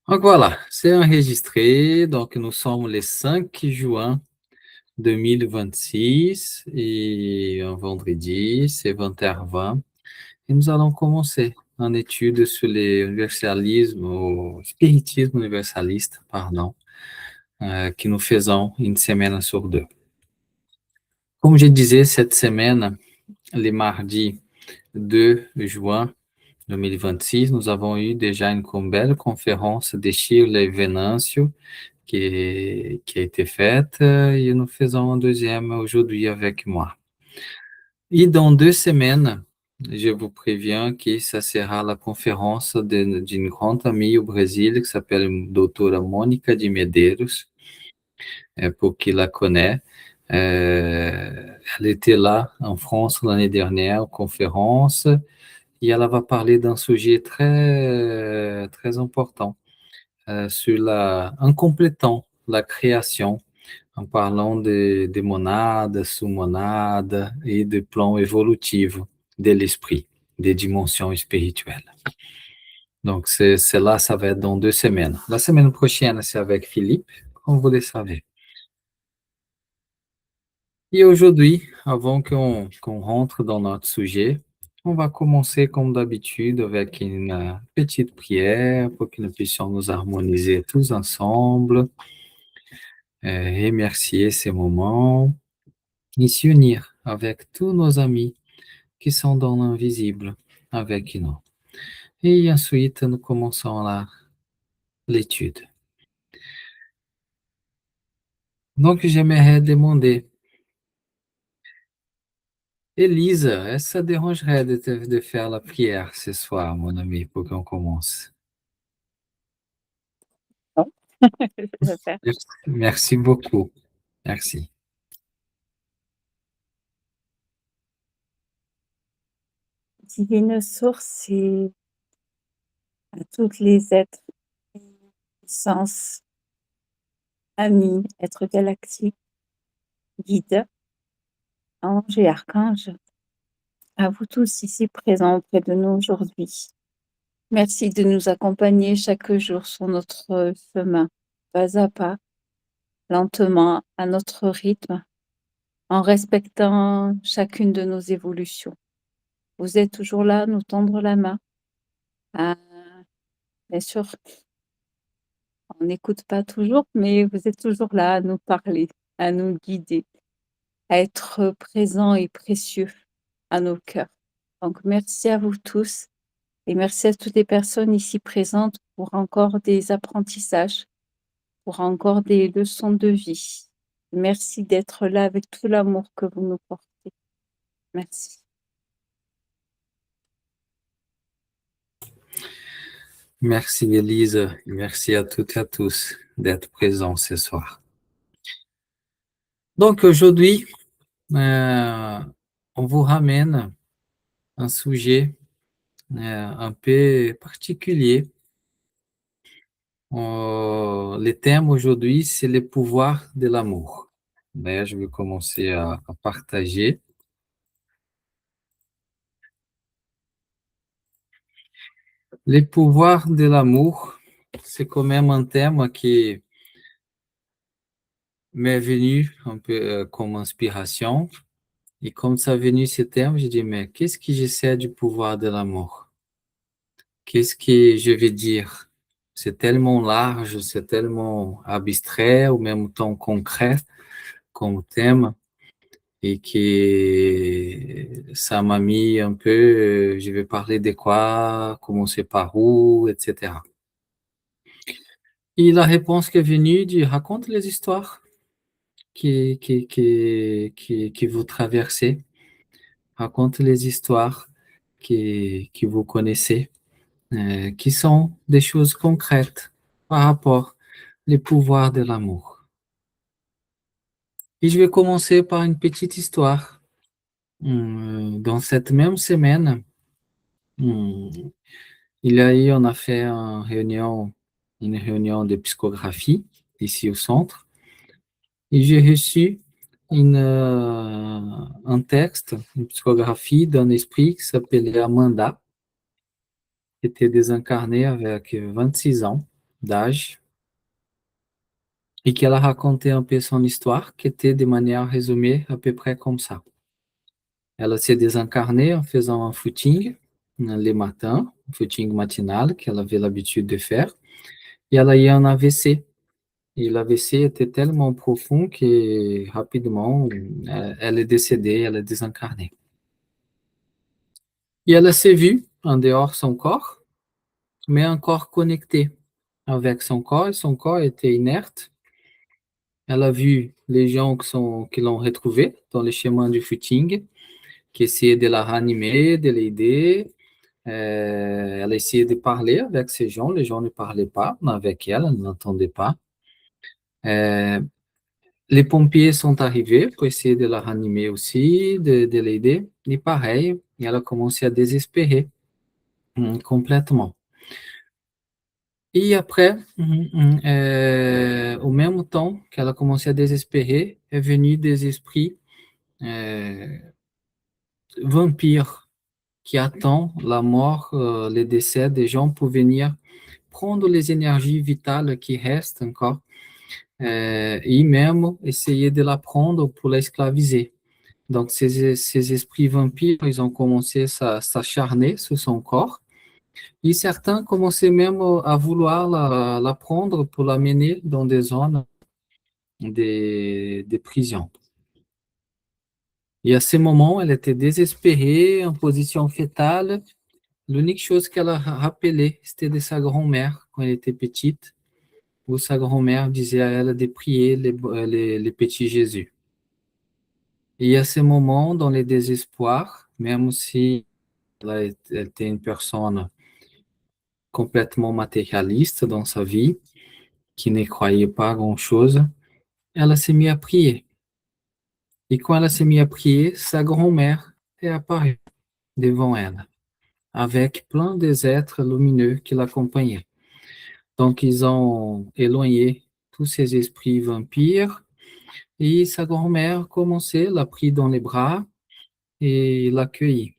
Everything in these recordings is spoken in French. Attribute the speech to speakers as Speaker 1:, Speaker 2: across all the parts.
Speaker 1: Donc voilà, c'est enregistré. Donc nous sommes le 5 juin 2026 et un vendredi, c'est 20h20. Et nous allons commencer une étude sur l'universalisme, ou spiritisme universaliste, pardon, que nous faisons une semaine sur deux. Comme je disais, cette semaine, le mardi 2 juin 2026, nous avons eu déjà une belle conférence de Shirley Venâncio, qui a été faite, et nous faisons un deuxième aujourd'hui avec moi. Et dans 2 semaines, je vous préviens que ça sera la conférence d'une grande amie au Brésil qui s'appelle doutora Mônica de Medeiros, pour qui la connaît. Elle était là en France l'année dernière, conférence, et elle va parler d'un sujet très, très important, en complétant la création, en parlant de monades, sous-monades et de plans évolutifs de l'esprit, des dimensions spirituelles. Donc, c'est là, ça va être dans 2 semaines. La semaine prochaine, c'est avec Philippe, comme vous le savez. Et aujourd'hui, avant qu'on rentre dans notre sujet, on va commencer comme d'habitude avec une petite prière pour que nous puissions nous harmoniser tous ensemble, remercier ces moments et s'unir avec tous nos amis qui sont dans l'invisible avec nous. Et ensuite, nous commençons l'étude. Donc, j'aimerais demander, Elisa, est-ce que ça dérangerait de faire la prière ce soir, mon ami, pour qu'on commence?
Speaker 2: Non, je vais faire.
Speaker 1: Merci beaucoup. Merci.
Speaker 2: Divine source et à toutes les êtres, puissances, amis, êtres galactiques, guides, anges et archanges, à vous tous ici présents auprès de nous aujourd'hui. Merci de nous accompagner chaque jour sur notre chemin, pas à pas, lentement, à notre rythme, en respectant chacune de nos évolutions. Vous êtes toujours là à nous tendre la main. Bien sûr, on n'écoute pas toujours, mais vous êtes toujours là à nous parler, à nous guider, à être présents et précieux à nos cœurs. Donc, merci à vous tous et merci à toutes les personnes ici présentes pour encore des apprentissages, pour encore des leçons de vie. Merci d'être là avec tout l'amour que vous nous portez. Merci.
Speaker 1: Merci, Elisa. Merci à toutes et à tous d'être présents ce soir. Donc, aujourd'hui, on vous ramène un sujet un peu particulier. Le thème aujourd'hui, c'est le pouvoir de l'amour. D'ailleurs, je vais commencer à partager. Le pouvoir de l'amour, c'est quand même un thème qui m'est venu un peu comme inspiration. Et comme ça est venu ce thème, j'ai dit, mais qu'est-ce que je sais du pouvoir de l'amour? Qu'est-ce que je vais dire? C'est tellement large, c'est tellement abstrait, ou même temps concret comme thème, et que ça m'a mis un peu, je vais parler de quoi, commencer par où, etc. Et la réponse qui est venue dit, raconte les histoires que vous traversez, raconte les histoires que vous connaissez, qui sont des choses concrètes par rapport au pouvoir de l'amour. Et je vais commencer par une petite histoire. Dans cette même semaine, on a fait une réunion de psychographie ici au centre, et j'ai reçu un texte, une psychographie d'un esprit qui s'appelait Amanda, qui était désincarné avec 26 ans. d'âge, et qu'elle a raconté un peu son histoire, qui était de manière résumée à peu près comme ça. Ela se désincarnait en faisant un footing le matin, un footing matinal qu'elle avait l'habitude de faire, et elle a eu un AVC. Et l'AVC était tellement profond que rapidement, elle est décédée, elle est désincarnée. Et elle s'est vue en dehors de son corps, mais un corps connecté avec son corps, et son corps était inerte. Elle a vu les gens qui l'ont retrouvée dans le chemin du footing, qui essayaient de la ranimer, de l'aider. Elle a essayé de parler avec ces gens, les gens ne parlaient pas avec elle, elle n'entendait pas. Euh, les pompiers sont arrivés pour essayer de la ranimer aussi, de l'aider, et pareil, elle a commencé à désespérer complètement. E après, au même temps qu'elle a commencé à désespérer, est venu des esprits euh, vampires qui attendent la mort, le décès des gens pour venir prendre les énergies vitales qui restent encore et même essayer de la prendre pour l'esclaviser. Donc, ces esprits vampires, ils ont commencé à s'acharner sur son corps. Et certains commençaient même à vouloir la prendre pour la mener dans des zones de prison. Et à ce moment, elle était désespérée, en position fétale. L'unique chose qu'elle a rappelée, c'était de sa grand-mère quand elle était petite, où sa grand-mère disait à elle de prier les petits Jésus. Et à ce moment, dans le désespoir, même si elle était une personne complètement matérialiste dans sa vie, qui ne croyait pas à grand-chose, elle s'est mise à prier. Et quand elle s'est mise à prier, sa grand-mère est apparue devant elle, avec plein des êtres lumineux qui l'accompagnaient. Donc, ils ont éloigné tous ces esprits vampires, et sa grand-mère commençait, l'a pris dans les bras et l'accueillit.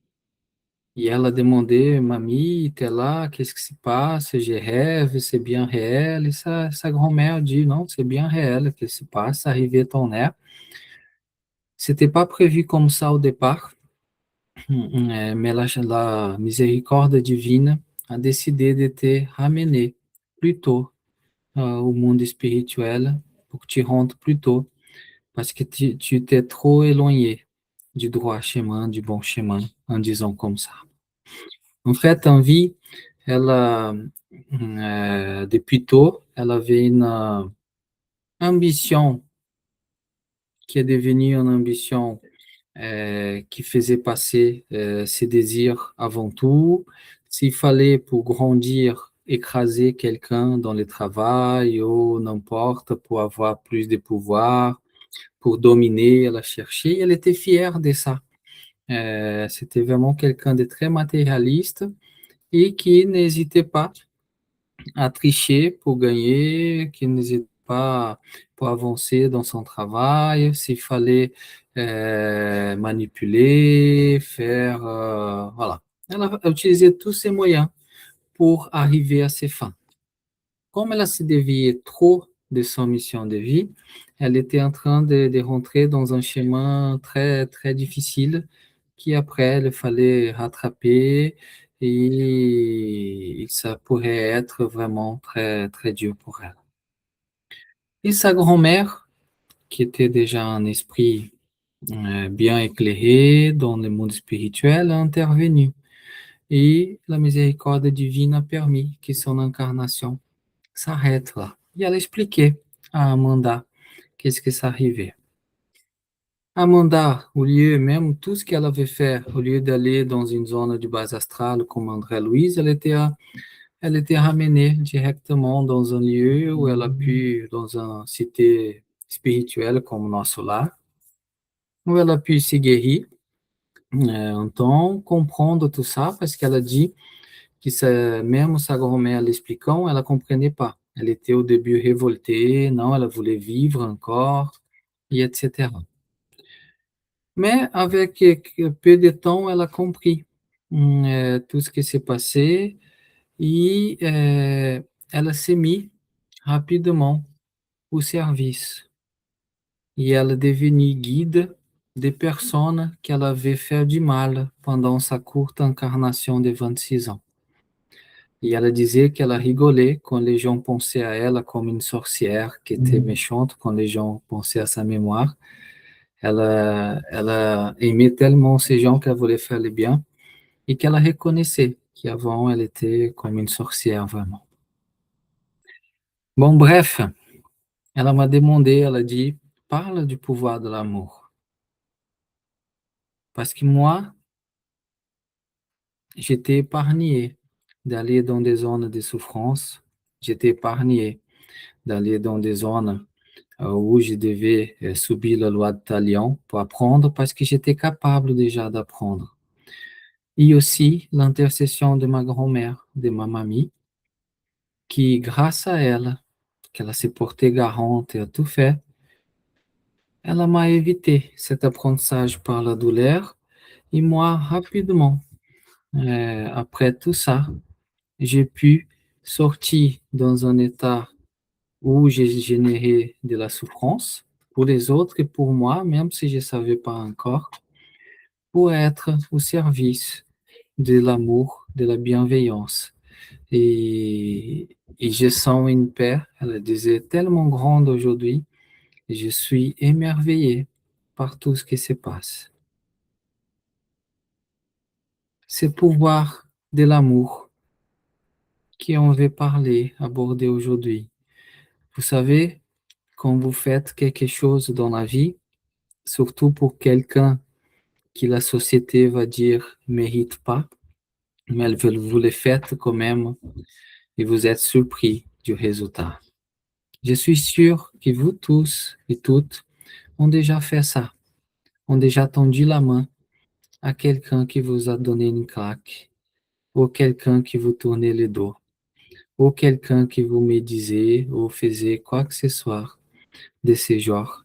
Speaker 1: Et elle a demandé, mamie, t'es là, qu'est-ce qui se passe? Je rêve, c'est bien réel? Et sa grand-mère dit, non, c'est bien réel, qu'est-ce qui se passe? Arrivé ton air. C'était pas prévu comme ça au départ, mais la miséricorde divine a décidé de te ramener plus tôt au monde spirituel pour que tu rentres plus tôt, parce que tu t'es trop éloigné du droit chemin, du bon chemin, en disant comme ça. En fait, en vie, elle, depuis tôt, elle avait une ambition qui est devenue une ambition qui faisait passer ses désirs avant tout. S'il fallait pour grandir, écraser quelqu'un dans le travail ou n'importe, pour avoir plus de pouvoir, pour dominer, elle a cherché, elle était fière de ça. C'était vraiment quelqu'un de très matérialiste et qui n'hésitait pas à tricher pour gagner, qui n'hésite pas pour avancer dans son travail, s'il fallait manipuler, faire, voilà. Elle a utilisé tous ces moyens pour arriver à ses fins. Comme elle s'est déviée trop de son mission de vie, elle était en train de rentrer dans un chemin très, très difficile qui après, il fallait rattraper et ça pourrait être vraiment très, très dur pour elle. Et sa grand-mère, qui était déjà un esprit bien éclairé dans le monde spirituel, a intervenu. Et la miséricorde divine a permis que son incarnation s'arrête là. Et elle expliquait à Amanda qu'est-ce que ça arrivait. Amanda, au lieu, même tout ce qu'elle avait fait, au lieu d'aller dans une zone de base astrale comme André-Louise, elle était ramenée directement dans un lieu où elle a pu, dans une cité spirituelle comme nosso lar, où elle a pu se guérir, então comprendre tout ça, parce qu'elle a dit que même sa grand-mère l'expliquant, elle ne comprenait pas. Elle était au début révoltée, non, elle voulait vivre encore, et etc. Mais avec peu de temps, elle a compris tout ce qui s'est passé et elle s'est mise rapidement au service. Et elle devenue guide des personnes qu'elle avait fait du mal pendant sa courte incarnation de 26 ans. Et elle disait qu'elle rigolait quand les gens pensaient à elle comme une sorcière qui était méchante, quand les gens pensaient à sa mémoire. Elle aimait tellement ces gens qu'elle voulait faire le bien et qu'elle reconnaissait qu'avant elle était comme une sorcière vraiment. Bon, bref, elle m'a demandé, elle a dit, parle du pouvoir de l'amour. Parce que moi, j'étais épargné d'aller dans des zones de souffrance, j'étais épargné d'aller dans des zones où je devais subir la loi de Talion pour apprendre parce que j'étais capable déjà d'apprendre. Et aussi l'intercession de ma grand-mère, de ma mamie, qui, grâce à elle, qu'elle s'est portée garante et a tout fait, elle m'a évité cet apprentissage par la douleur. Et moi, rapidement, après tout ça, j'ai pu sortir dans un état où j'ai généré de la souffrance pour les autres et pour moi, même si je ne savais pas encore, pour être au service de l'amour, de la bienveillance. Et je sens une paix, elle disait, tellement grande aujourd'hui. Je suis émerveillé par tout ce qui se passe. Ce pouvoir de l'amour qu'on veut parler, aborder aujourd'hui. Vous savez, quand vous faites quelque chose dans la vie, surtout pour quelqu'un qui la société va dire mérite pas, mais vous le faites quand même et vous êtes surpris du résultat. Je suis sûr que vous tous et toutes ont déjà fait ça, ont déjà tendu la main à quelqu'un qui vous a donné une claque, ou quelqu'un qui vous tournait le dos, ou quelqu'un qui vous médisait ou faisait quoi que ce soit de ce genre.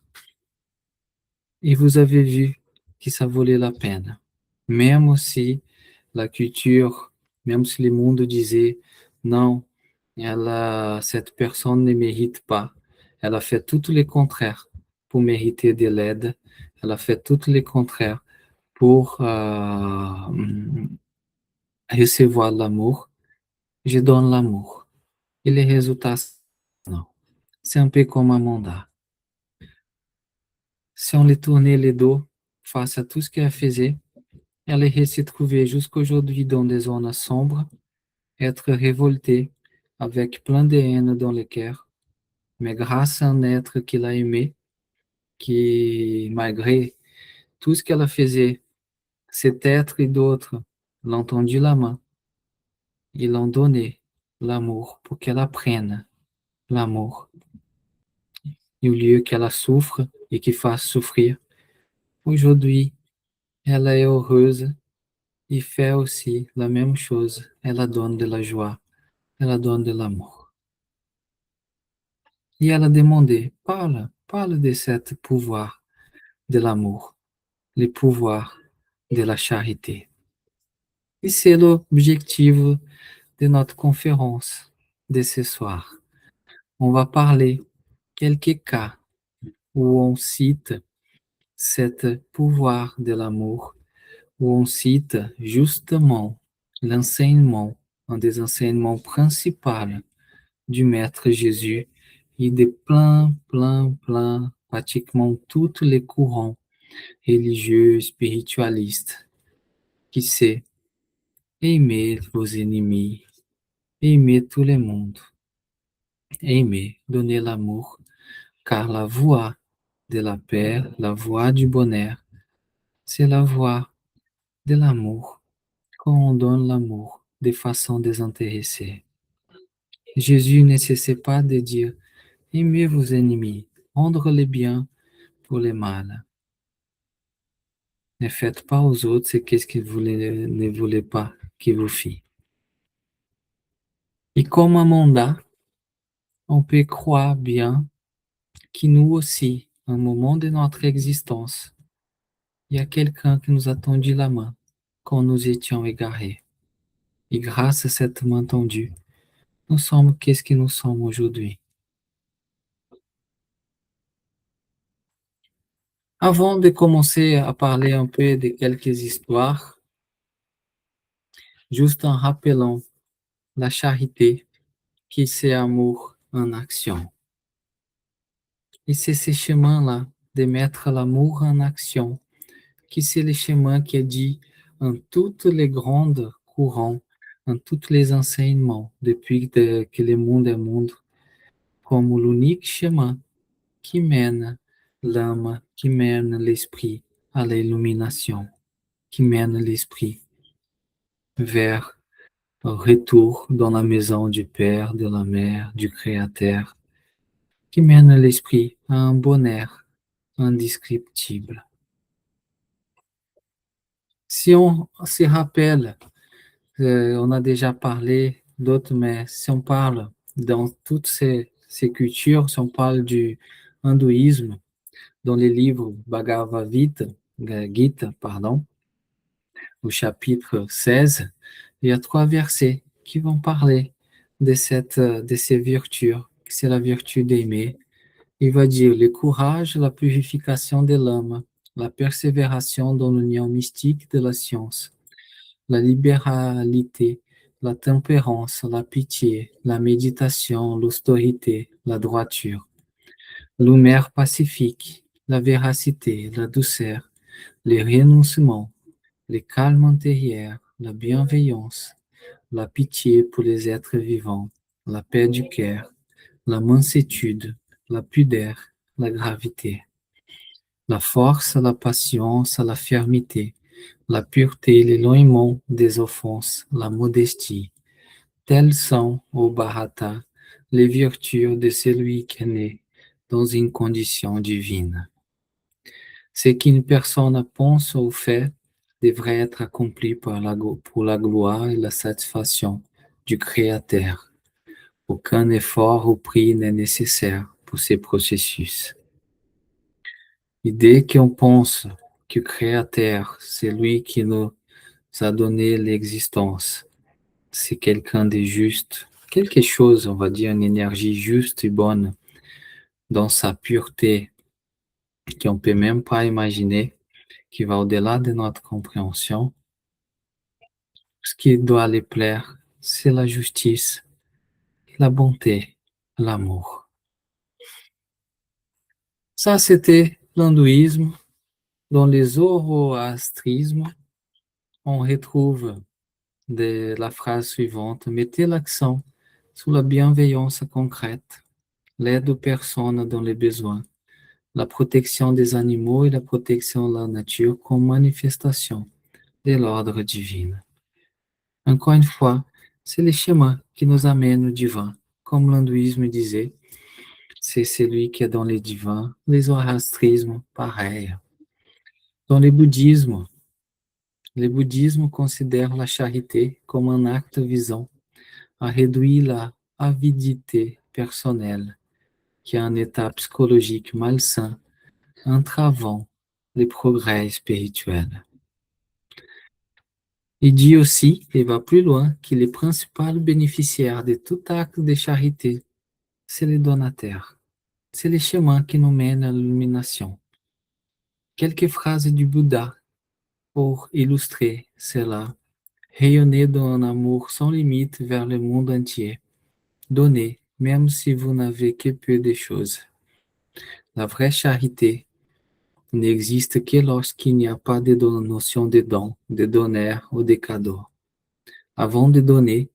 Speaker 1: Et vous avez vu que ça valait la peine. Même si la culture, même si le monde disait non, cette personne ne mérite pas. Elle a fait tout le contraire pour mériter de l'aide. Elle a fait tout le contraire pour recevoir l'amour. Je donne l'amour. Et les résultats, non. C'est un peu comme un mandat. Si on lui tournait le dos face à tout ce qu'elle faisait, elle irait se trouver jusqu'aujourd'hui dans des zones sombres, être révoltée, avec plein de haine dans le cœur, mais grâce à un être qu'il a aimé, qui, malgré tout ce qu'elle faisait, cet être et d'autres l'ont tendu la main, ils l'ont donné l'amour pour qu'elle apprenne l'amour. Et au lieu qu'elle souffre et qu'il fasse souffrir, aujourd'hui, elle est heureuse et fait aussi la même chose. Elle donne de la joie, elle donne de l'amour. Et elle a demandé, parle de ce pouvoir de l'amour, le pouvoir de la charité. Et c'est l'objectif de notre conférence de ce soir. On va parler quelques cas où on cite ce pouvoir de l'amour, où on cite justement l'enseignement, un des enseignements principaux du Maître Jésus et de plein, pratiquement tous les courants religieux, spiritualistes, qui c'est aimer vos ennemis, aimer tout le monde, aimer, donner l'amour, car la voie de la paix, la voie du bonheur, c'est la voie de l'amour, quand on donne l'amour de façon désintéressée. Jésus ne cessait pas de dire, aimez vos ennemis, rendre le bien pour le mal. Ne faites pas aux autres ce qu'est-ce vous ne voulez pas qu'ils vous fient. Et comme un mandat, on peut croire bien que nous aussi, à un moment de notre existence, il y a quelqu'un qui nous a tendu la main quand nous étions égarés. Et grâce à cette main tendue, nous sommes qu'est-ce que nous sommes aujourd'hui. Avant de commencer à parler un peu de quelques histoires, juste en rappelant la charité, qui c'est amour en action. Et c'est ce chemin-là de mettre l'amour en action, qui c'est le chemin qui est dit en toutes les grandes courants, en tous les enseignements, depuis que le monde est monde, comme l'unique chemin qui mène l'âme, qui mène l'esprit à l'illumination, qui mène l'esprit vers un retour dans la maison du Père, de la Mère, du Créateur, qui mène l'esprit à un bonheur indescriptible. Si on se rappelle, on a déjà parlé d'autres, mais si on parle dans toutes ces cultures, si on parle du hindouisme, dans les livres Bhagavad Gita, pardon, au chapitre 16, il y a 3 versets qui vont parler de ces vertus. C'est la vertu d'aimer. Il va dire le courage, la purification de l'âme, la persévération dans l'union mystique de la science, la libéralité, la tempérance, la pitié, la méditation, l'austérité, la droiture, l'humeur pacifique, la véracité, la douceur, le renoncement, le calme intérieur, la bienveillance, la pitié pour les êtres vivants, la paix du cœur, la mansuétude, la pudeur, la gravité, la force, la patience, la fermeté, la pureté, l'éloignement des offenses, la modestie. Telles sont, ô Bharata, les vertus de celui qui est né dans une condition divine. Ce qu'une personne pense ou fait devrait être accompli pour la gloire et la satisfaction du Créateur. Aucun effort ou prix n'est nécessaire pour ces processus. Et dès qu'on pense que le Créateur, c'est lui qui nous a donné l'existence, c'est quelqu'un de juste, quelque chose, on va dire, une énergie juste et bonne dans sa pureté, qu'on ne peut même pas imaginer, qui va au-delà de notre compréhension. Ce qui doit les plaire, c'est la justice, la bonté, l'amour. Ça, c'était l'hindouisme. Dans les zoroastrismes, on retrouve la phrase suivante: mettez l'accent sur la bienveillance concrète, l'aide aux personnes dans les besoins, la protection des animaux et la protection de la nature comme manifestation de l'ordre divin. Encore une fois, c'est le chemin qui nous amène au divin. Comme l'hindouisme disait, c'est celui qui est dans les divins, les zoroastrismes, pareil. Dans le bouddhisme considère la charité comme un acte visant à réduire la avidité personnelle, qui est un état psychologique malsain, entravant les progrès spirituels. Il dit aussi, et va plus loin, que les principaux bénéficiaires de tout acte de charité, c'est les donateurs. C'est le chemin qui nous mène à l'illumination. Quelques phrases du Bouddha pour illustrer cela. Rayonnez d'un amour sans limite vers le monde entier. Donnez, même si vous n'avez que peu de choses. La vraie charité n'existe que lorsqu'il n'y a pas de notion de don, de donneur ou de cadeau. Avant de donner,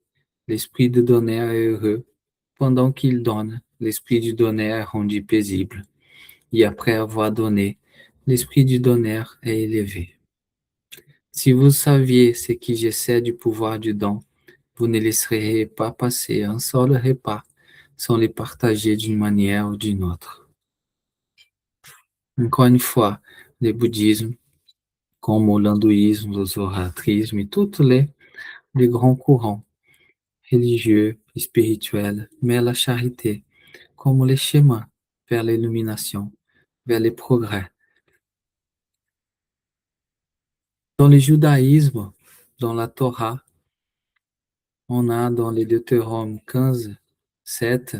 Speaker 1: l'esprit de donneur est heureux. Pendant qu'il donne, l'esprit du donneur est rendu paisible. Et après avoir donné, l'esprit du donneur est élevé. Si vous saviez ce que je sais du pouvoir du don, vous ne laisseriez pas passer un seul repas sans le partager d'une manière ou d'une autre. Encore une fois, le bouddhisme, comme l'hindouisme, le zoroastrisme et tous les grands courants religieux et spirituels mettent la charité comme le chemin vers l'illumination, vers le progrès. Dans le judaïsme, dans la Torah, on a dans les Deutéronome 15, 7,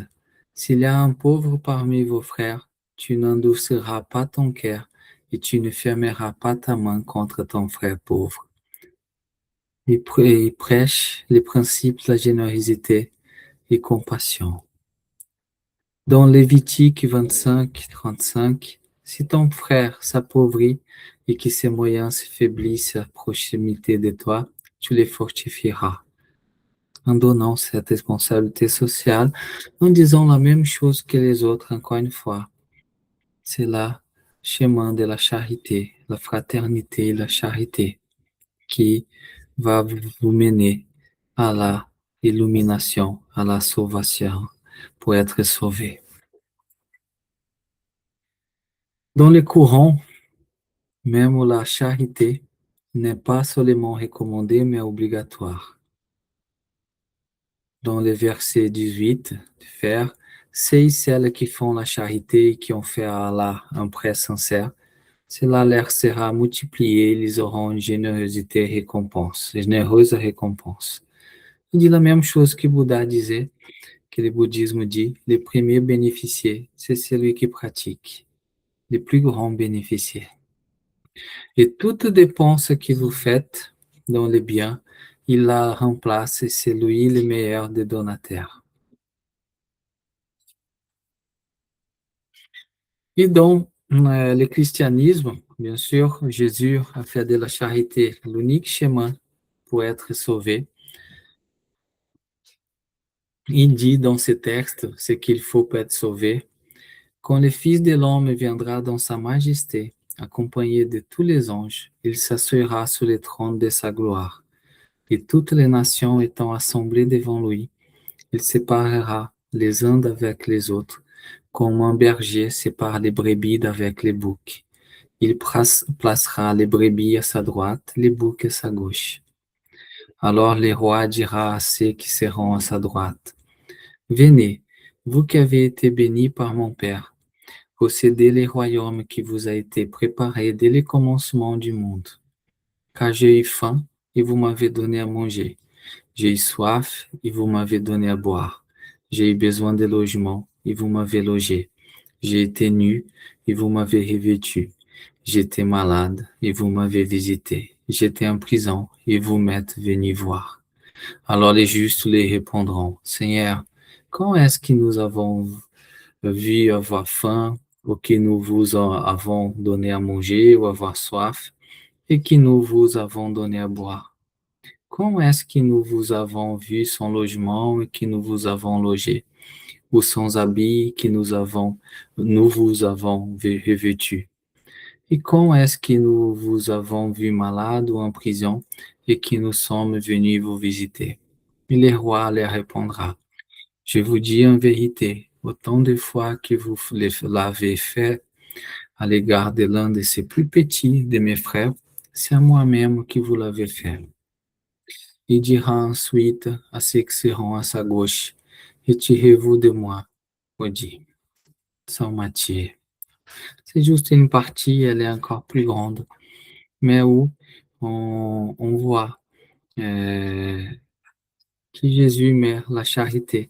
Speaker 1: s'il y a un pauvre parmi vos frères, tu n'endurciras pas ton cœur et tu ne fermeras pas ta main contre ton frère pauvre. Il prêche les principes de la générosité et compassion. Dans Lévitique 25, 35, si ton frère s'appauvrit et que ses moyens se faiblissent à proximité de toi, tu les fortifieras. En donnant cette responsabilité sociale, en disant la même chose que les autres, encore une fois. C'est le chemin de la charité, la fraternité et la charité qui va vous mener à la illumination, à la sauvation, pour être sauvé. Dans le courant, même la charité n'est pas seulement recommandée, mais obligatoire. Dans le verset 18, de faire, ceux et celles qui font la charité et qui ont fait à Allah un prêt sincère, cela leur sera multiplié, ils auront une généreuse récompense. Il dit la même chose que Bouddha disait, que le bouddhisme dit, le premier bénéficiaire, c'est celui qui pratique, le plus grand bénéficiaire. Et toute dépense que vous faites dans le bien, il la remplace et c'est lui le meilleur des donateurs. Et dans le christianisme, bien sûr, Jésus a fait de la charité l'unique chemin pour être sauvé. Il dit dans ce texte ce qu'il faut pour être sauvé. Quand le Fils de l'homme viendra dans sa majesté, accompagné de tous les anges, il s'assoira sur le trône de sa gloire. Et toutes les nations étant assemblées devant lui, il séparera les uns d'avec les autres, comme un berger sépare les brebis d'avec les boucs. Il placera les brebis à sa droite, les boucs à sa gauche. Alors le roi dira à ceux qui seront à sa droite, venez, vous qui avez été bénis par mon Père, possédez les royaumes qui vous a été préparé dès le commencement du monde. Car j'ai eu faim et vous m'avez donné à manger. J'ai eu soif et vous m'avez donné à boire. J'ai eu besoin de logement et vous m'avez logé. J'ai été nu et vous m'avez revêtu. J'étais malade et vous m'avez visité. J'étais en prison et vous m'êtes venu voir. Alors les justes les répondront, Seigneur, quand est-ce que nous avons vu avoir faim ou que nous vous avons donné à manger ou avoir soif et que nous vous avons donné à boire? Quand est-ce que nous vous avons vu sans logement et que nous vous avons logé, ou sans habit que nous vous avons revêtu? Et quand est-ce que nous vous avons vu malade ou en prison et que nous sommes venus vous visiter? Et le roi leur répondra, je vous dis en vérité, autant de fois que vous l'avez fait à l'égard de l'un de ces plus petits de mes frères, c'est à moi-même que vous l'avez fait. Il dira ensuite à ceux qui seront à sa gauche, retirez-vous de moi, maudit. Saint Matthieu. C'est juste une partie, elle est encore plus grande, mais où on voit euh, que Jésus met la charité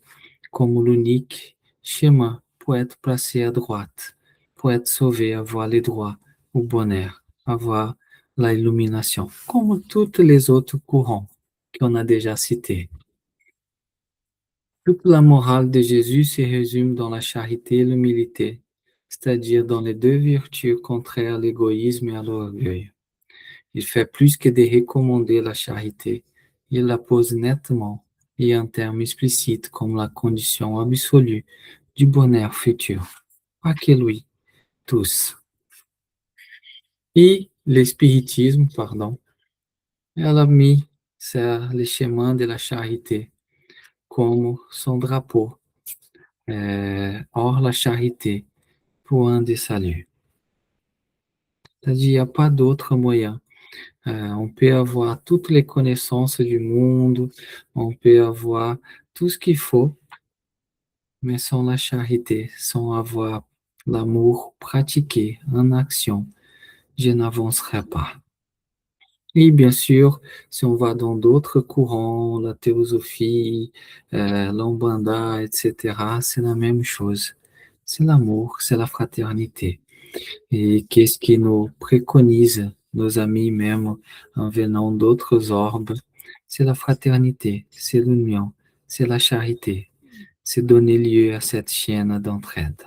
Speaker 1: comme l'unique chemin pour être placé à droite, pour être sauvé, avoir les droits au bonheur, avoir la illumination, comme tous les autres courants qu'on a déjà cités. Toute la morale de Jésus se résume dans la charité et l'humilité, c'est-à-dire dans les deux vertus contraires à l'égoïsme et à l'orgueil. Il fait plus que de recommander la charité, il la pose nettement et en termes explicites comme la condition absolue du bonheur futur. Pas que lui, tous. Et le spiritisme, elle a mis sur le chemin de la charité comme son drapeau. Or, la charité, point de salut. C'est-à-dire, il n'y a pas d'autre moyen. On peut avoir toutes les connaissances du monde, on peut avoir tout ce qu'il faut, mais sans la charité, sans avoir l'amour pratiqué en action, je n'avancerai pas. Et bien sûr, si on va dans d'autres courants, la théosophie, l'Umbanda, etc., c'est la même chose. C'est l'amour, c'est la fraternité. Et qu'est-ce qui nous préconise, nos amis même, en venant d'autres orbes? C'est la fraternité, c'est l'union, c'est la charité, c'est donner lieu à cette chaîne d'entraide.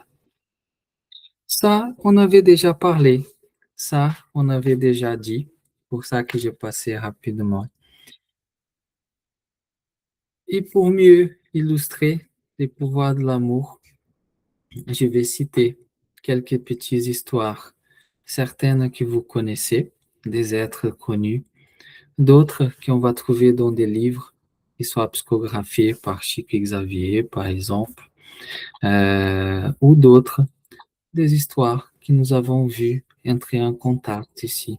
Speaker 1: Ça, on avait déjà parlé, ça, on avait déjà dit, pour ça que j'ai passé rapidement. Et pour mieux illustrer les pouvoirs de l'amour, je vais citer quelques petites histoires, certaines que vous connaissez, des êtres connus, d'autres qu'on va trouver dans des livres qui sont psychographiés par Chico Xavier, par exemple, ou d'autres, des histoires que nous avons vues entrer en contact ici,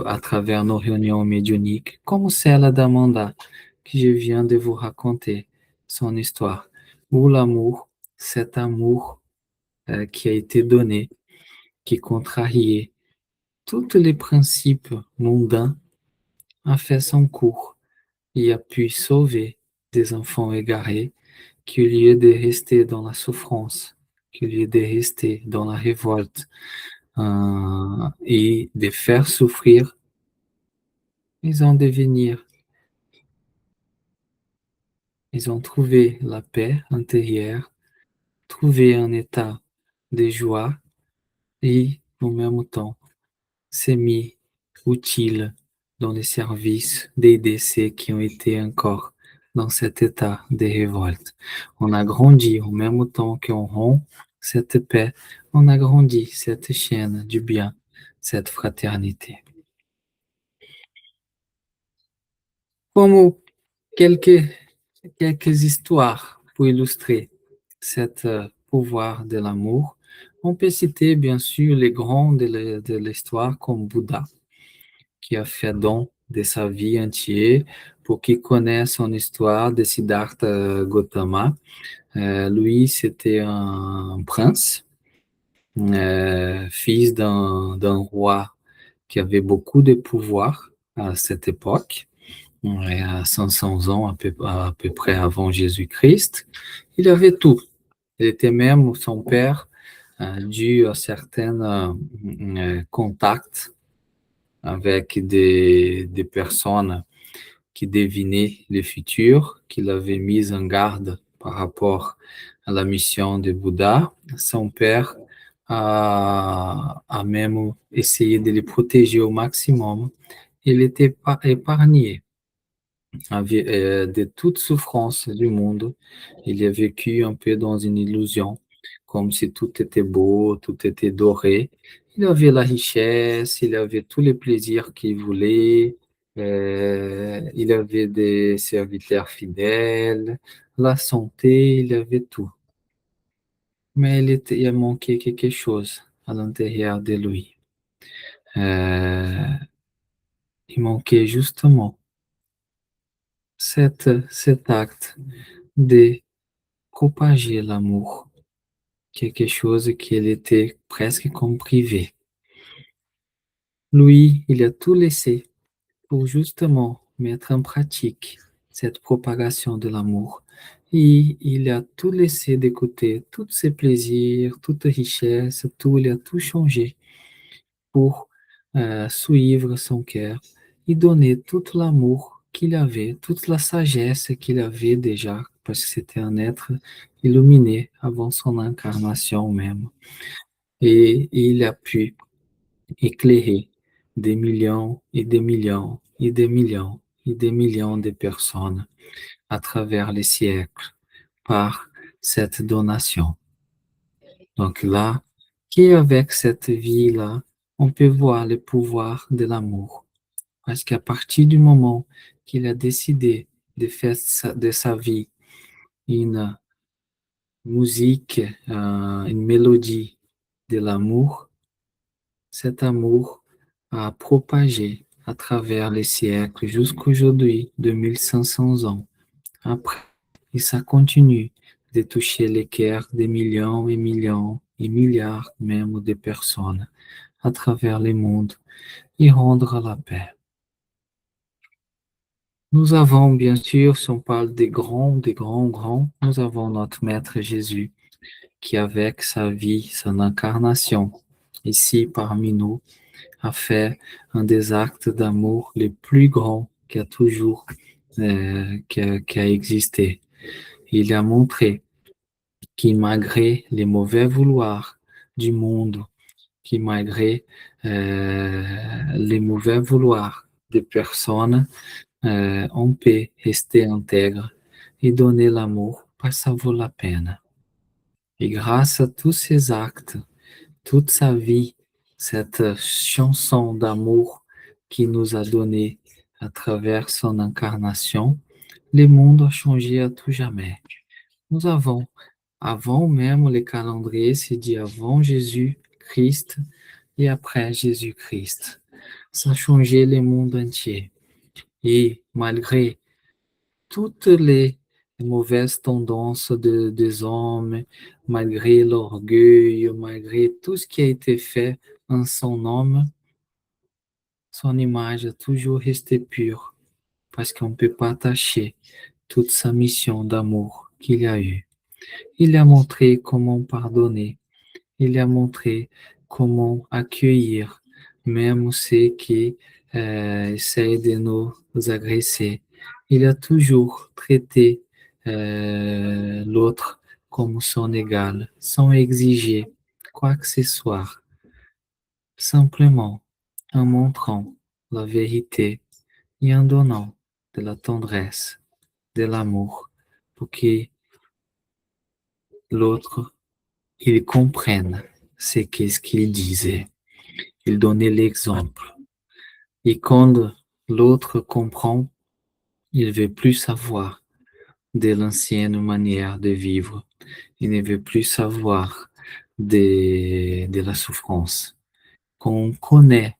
Speaker 1: à travers nos réunions médiuniques, comme celle d'Amanda, que je viens de vous raconter, son histoire, où l'amour, cet amour qui a été donné, qui contrariait tous les principes mondains, a fait son cours et a pu sauver des enfants égarés qui, au lieu de rester dans la souffrance, qui, au lieu de rester dans la révolte et de faire souffrir, ils ont devenir, ils ont trouvé la paix intérieure, trouvé un état de joie et, en même temps, s'est mis utile dans les services des décès qui ont été encore dans cet état de révolte. On a grandi en même temps qu'on rompt cette paix, on a grandi cette chaîne du bien, cette fraternité. Comme quelques, quelques histoires pour illustrer cet pouvoir de l'amour, on peut citer bien sûr les grands de l'histoire comme Bouddha, qui a fait don de sa vie entière pour qu'il connaisse son histoire de Siddhartha Gautama. Lui, c'était un prince, fils d'un roi qui avait beaucoup de pouvoir à cette époque, à 500 ans à peu près avant Jésus-Christ. Il avait tout. Il était même son père, dû à certains contacts avec des personnes qui devinaient le futur, qui l'avaient mis en garde par rapport à la mission de Bouddha. Son père a même essayé de le protéger au maximum. Il était épargné de toute souffrance du monde. Il a vécu un peu dans une illusion, comme si tout était beau, tout était doré. Il avait la richesse, il avait tous les plaisirs qu'il voulait, il avait des serviteurs fidèles, la santé, il avait tout. Mais il manquait quelque chose à l'intérieur de lui. Euh, il manquait justement cet acte de propager l'amour, quelque chose qu'il était presque comme privé. Lui, il a tout laissé pour justement mettre en pratique cette propagation de l'amour. Et il a tout laissé de côté, tous ses plaisirs, toute richesse, tout, il a tout changé pour suivre son cœur et donner tout l'amour qu'il avait, toute la sagesse qu'il avait déjà, parce que c'était un être illuminé avant son incarnation même. Et il a pu éclairer des millions et des millions et des millions et des millions de personnes à travers les siècles par cette donation. Donc là, qu'avec cette vie-là, on peut voir le pouvoir de l'amour. Parce qu'à partir du moment qu'il a décidé de faire de sa vie une musique, une mélodie de l'amour, cet amour a propagé à travers les siècles jusqu'aujourd'hui, 2500 ans après. Et ça continue de toucher les cœurs des millions et millions et milliards même de personnes à travers le monde et rendre la paix. Nous avons, bien sûr, si on parle des grands, nous avons notre Maître Jésus qui, avec sa vie, son incarnation, ici parmi nous, a fait un des actes d'amour les plus grands qui a toujours qui a existé. Il a montré que malgré les mauvais vouloirs du monde, que malgré les mauvais vouloirs des personnes, on peut rester intègre et donner l'amour parce que ça vaut la peine. Et grâce à tous ces actes, toute sa vie, cette chanson d'amour qu'il nous a donnée à travers son incarnation, le monde a changé à tout jamais. Nous avons, avant même le calendrier, c'est dit avant Jésus-Christ et après Jésus-Christ. Ça a changé le monde entier. Et malgré toutes les mauvaises tendances des hommes, malgré l'orgueil, malgré tout ce qui a été fait en son nom, son image a toujours resté pure, parce qu'on ne peut pas attacher toute sa mission d'amour qu'il a eue. Il a montré comment pardonner, il a montré comment accueillir même ceux qui essayent de nous agresser. Il a toujours traité l'autre comme son égal, sans exiger quoi que ce soit, simplement en montrant la vérité et en donnant de la tendresse, de l'amour, pour que l'autre, il comprenne ce qu'il disait. Il donnait l'exemple. Et quand l'autre comprend, il ne veut plus savoir de l'ancienne manière de vivre. Il ne veut plus savoir de la souffrance. Qu'on connaît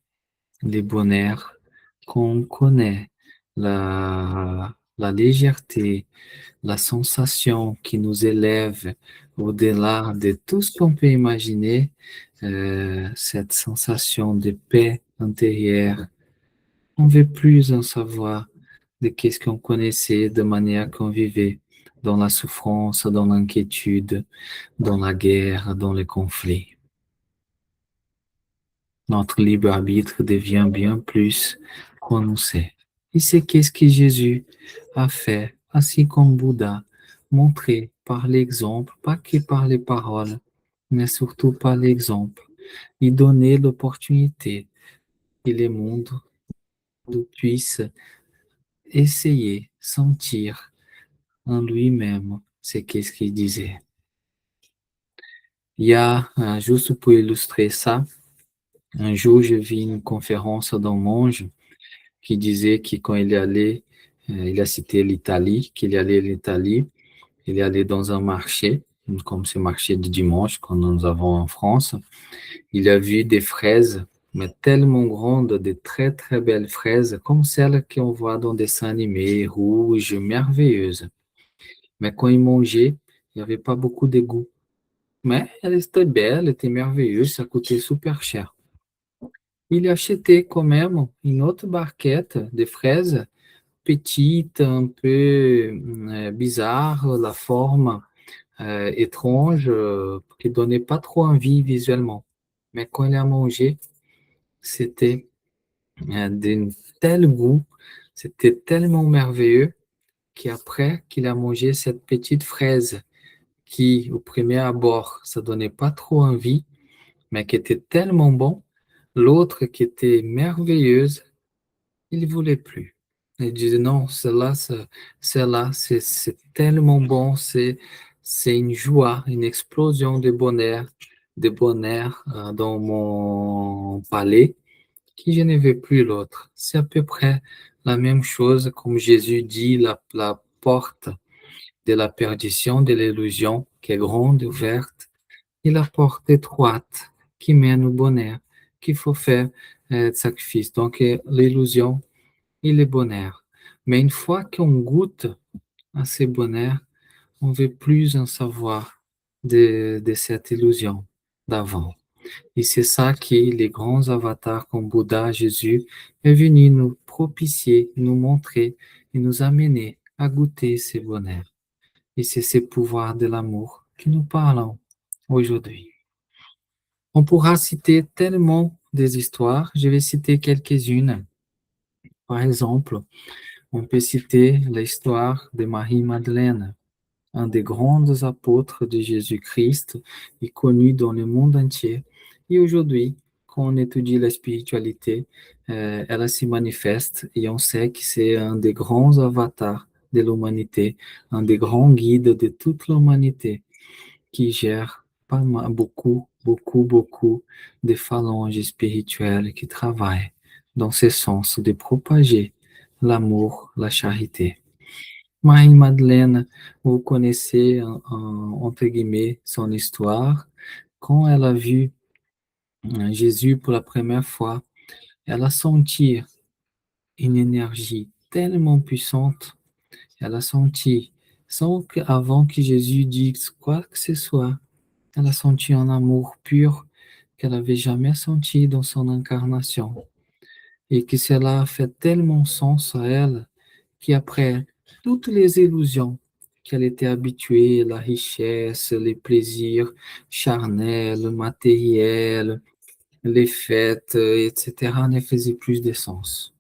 Speaker 1: les bonheurs, qu'on connaît la légèreté, la sensation qui nous élève au-delà de tout ce qu'on peut imaginer, cette sensation de paix intérieure. On ne veut plus en savoir de qu'est-ce qu'on connaissait de manière qu'on vivait dans la souffrance, dans l'inquiétude, dans la guerre, dans les conflits. Notre libre arbitre devient bien plus prononcé. Et c'est qu'est-ce que Jésus a fait, ainsi comme Bouddha, montré par l'exemple, pas que par les paroles, mais surtout par l'exemple. Il donnait l'opportunité que le monde puisse essayer, sentir en lui-même ce qu'est-ce qu'il disait. Il y a, juste pour illustrer ça, un jour, je vis une conférence d'un monge qui disait que quand il est allé, il a cité l'Italie, qu'il est allé à l'Italie, il est allé dans un marché, comme ce marché du dimanche que nous avons en France. Il a vu des fraises, mais tellement grandes, de très très belles fraises, comme celles qu'on voit dans des dessins animés, rouges, merveilleuses. Mais quand il mangeait, il n'y avait pas beaucoup de goût. Mais ela était belle, était merveilleuse, ça coûtait super cher. Il a acheté quand même une autre barquette de fraises, petite, un peu bizarre, la forme étrange, qui donnait pas trop envie visuellement. Mais quand il a mangé, c'était d'un tel goût, c'était tellement merveilleux qu'après qu'il a mangé cette petite fraise qui, au premier abord, ça donnait pas trop envie, mais qui était tellement bon, l'autre qui était merveilleuse, il ne voulait plus. Il disait non, celle-là, c'est tellement bon, c'est une joie, une explosion de bonheur dans mon palais, que je ne veux plus l'autre. C'est à peu près la même chose, comme Jésus dit, la porte de la perdition, de l'illusion, qui est grande, ouverte, et la porte étroite qui mène au bonheur, qu'il faut faire de sacrifice. Donc, l'illusion et le bonheur. Mais une fois qu'on goûte à ces bonheurs, on ne veut plus en savoir de cette illusion d'avant. Et c'est ça que les grands avatars comme Bouddha, Jésus, est venu nous propicier, nous montrer et nous amener à goûter ces bonheurs. Et c'est ce pouvoir de l'amour que nous parlons aujourd'hui. On pourra citer tellement des histoires, je vais citer quelques-unes. Par exemple, on peut citer l'histoire de Marie-Madeleine, un des grands apôtres de Jésus-Christ et connu dans le monde entier. Et aujourd'hui, quand on étudie la spiritualité, elle se manifeste et on sait que c'est un des grands avatars de l'humanité, un des grands guides de toute l'humanité qui gère pas mal, beaucoup de phalanges spirituelles qui travaillent dans ce sens de propager l'amour, la charité. Marie-Madeleine, vous connaissez, entre guillemets, son histoire. Quand elle a vu Jésus pour la première fois, elle a senti une énergie tellement puissante. Elle a senti, sans qu'avant que Jésus dise quoi que ce soit, elle a senti un amour pur qu'elle n'avait jamais senti dans son incarnation. Et que cela a fait tellement sens à elle qu'après toutes les illusions qu'elle était habituée, la richesse, les plaisirs charnels, matériels, les fêtes, etc., ne faisaient plus de sens.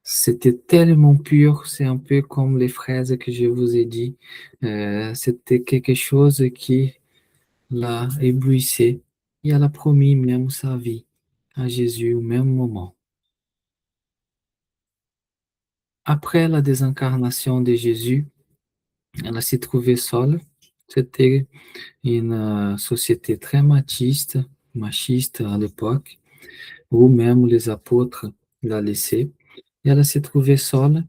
Speaker 1: C'était tellement pur, c'est un peu comme les phrases que je vous ai dit. C'était quelque chose qui l'a éblouissée et elle a promis même sa vie à Jésus au même moment. Après la désincarnation de Jésus, elle s'est trouvée seule. C'était une société très machiste à l'époque, où même les apôtres l'a laissée. Et elle s'est trouvée seule.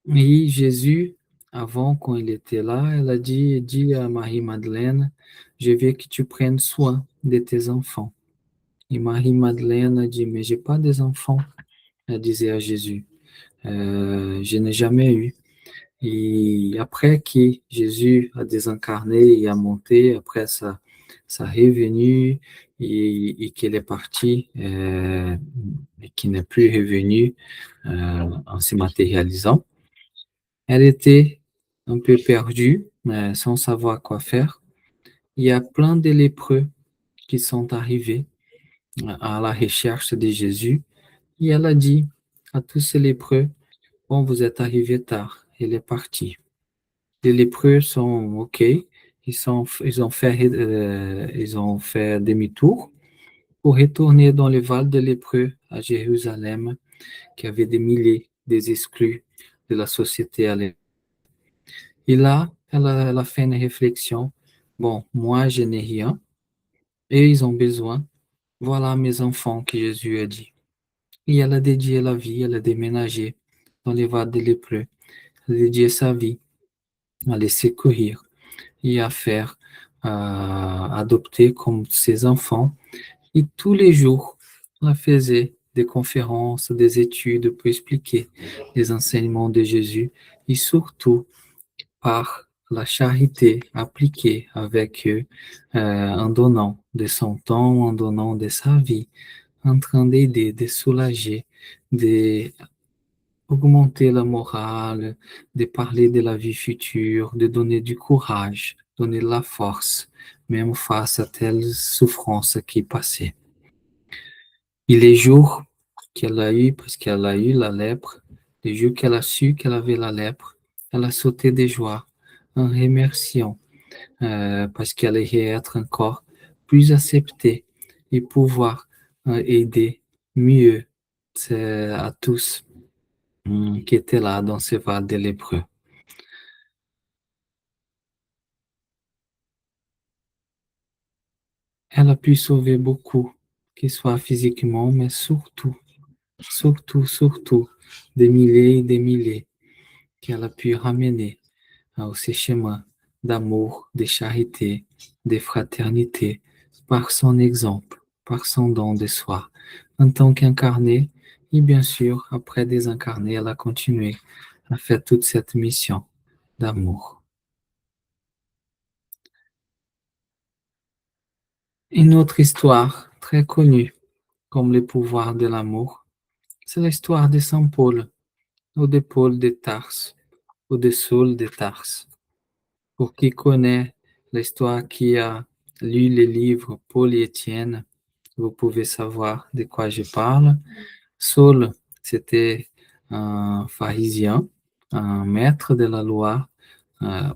Speaker 1: Et Jésus, avant, quand il était là, elle a dit à Marie-Madeleine, je veux que tu prennes soin de tes enfants. Et Marie-Madeleine a dit, mais j'ai pas des enfants. Elle disait à Jésus, je n'ai jamais eu. Et après que Jésus a désincarné et a monté, après sa revenue et qu'il est parti et qu'il n'est plus revenu en se matérialisant, elle était un peu perdue, sans savoir quoi faire. Il y a plein de lépreux qui sont arrivés à la recherche de Jésus et elle a dit à tous ces lépreux, bon, vous êtes arrivés tard, il est parti. Les lépreux sont OK, ils ont fait demi-tour pour retourner dans le val des lépreux à Jérusalem, qui avait des milliers des exclus de la société à l'époque. Et là, elle a fait une réflexion. Bon, moi, je n'ai rien, et ils ont besoin. Voilà mes enfants que Jésus a dit. Et elle a dédié la vie, elle a déménagé dans les val des lépreux. Elle a dédié sa vie à les secourir et à faire adopter comme ses enfants. Et tous les jours, elle faisait des conférences, des études pour expliquer les enseignements de Jésus et surtout par la charité appliquée avec eux, en donnant de son temps, en donnant de sa vie, en train d'aider, de soulager, de augmenter la morale, de parler de la vie future, de donner du courage, donner de la force, même face à telle souffrance qui passait. Et les jours qu'elle a eu, parce qu'elle a eu la lèpre, les jours qu'elle a su qu'elle avait la lèpre, elle a sauté de joie en remerciant, parce qu'elle allait être encore plus acceptée et pouvoir aider mieux à tous qui étaient là dans ce val de lépreux. Elle a pu sauver beaucoup, qu'il soit physiquement, mais surtout, des milliers et des milliers qu'elle a pu ramener à ces chemins d'amour, de charité, de fraternité, par son exemple, par son don de soi, en tant qu'incarnée, et bien sûr, après désincarner, elle a continué à faire toute cette mission d'amour. Une autre histoire très connue, comme le pouvoir de l'amour, c'est l'histoire de Saint Paul, ou de Paul de Tarse, ou de Saul de Tarse. Pour qui connaît l'histoire qui a lu les livres Paul et Étienne, vous pouvez savoir de quoi je parle. Saul, c'était un pharisien, un maître de la loi euh,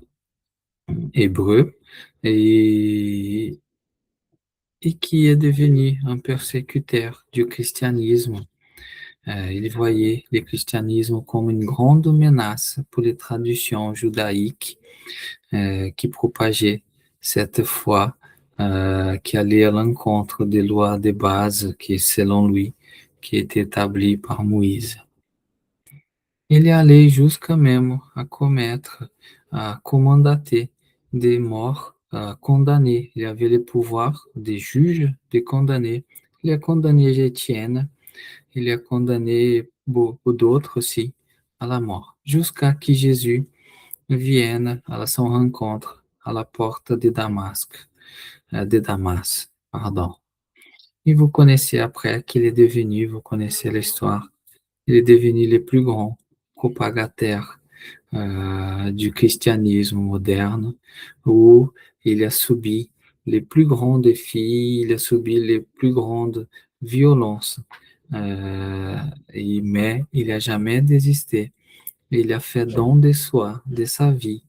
Speaker 1: hébreu, et, et qui est devenu un persécuteur du christianisme. Il voyait le christianisme comme une grande menace pour les traditions judaïques qui propageaient cette foi qui allait à l'encontre des lois de base qui, selon lui, qui étaient établies par Moïse. Il est allé jusqu'à même à commettre, à commandater des morts, à condamner. Il avait le pouvoir des juges de condamner. Il a condamné Étienne, il a condamné beaucoup d'autres aussi à la mort, jusqu'à que Jésus vienne à son rencontre à la porte de Damas, pardon. Et vous connaissez après qu'il est devenu, vous connaissez l'histoire, il est devenu le plus grand propagateur du christianisme moderne, où il a subi les plus grands défis, il a subi les plus grandes violences, euh, mais il n'a jamais désisté. Il a fait don de soi, de sa vie,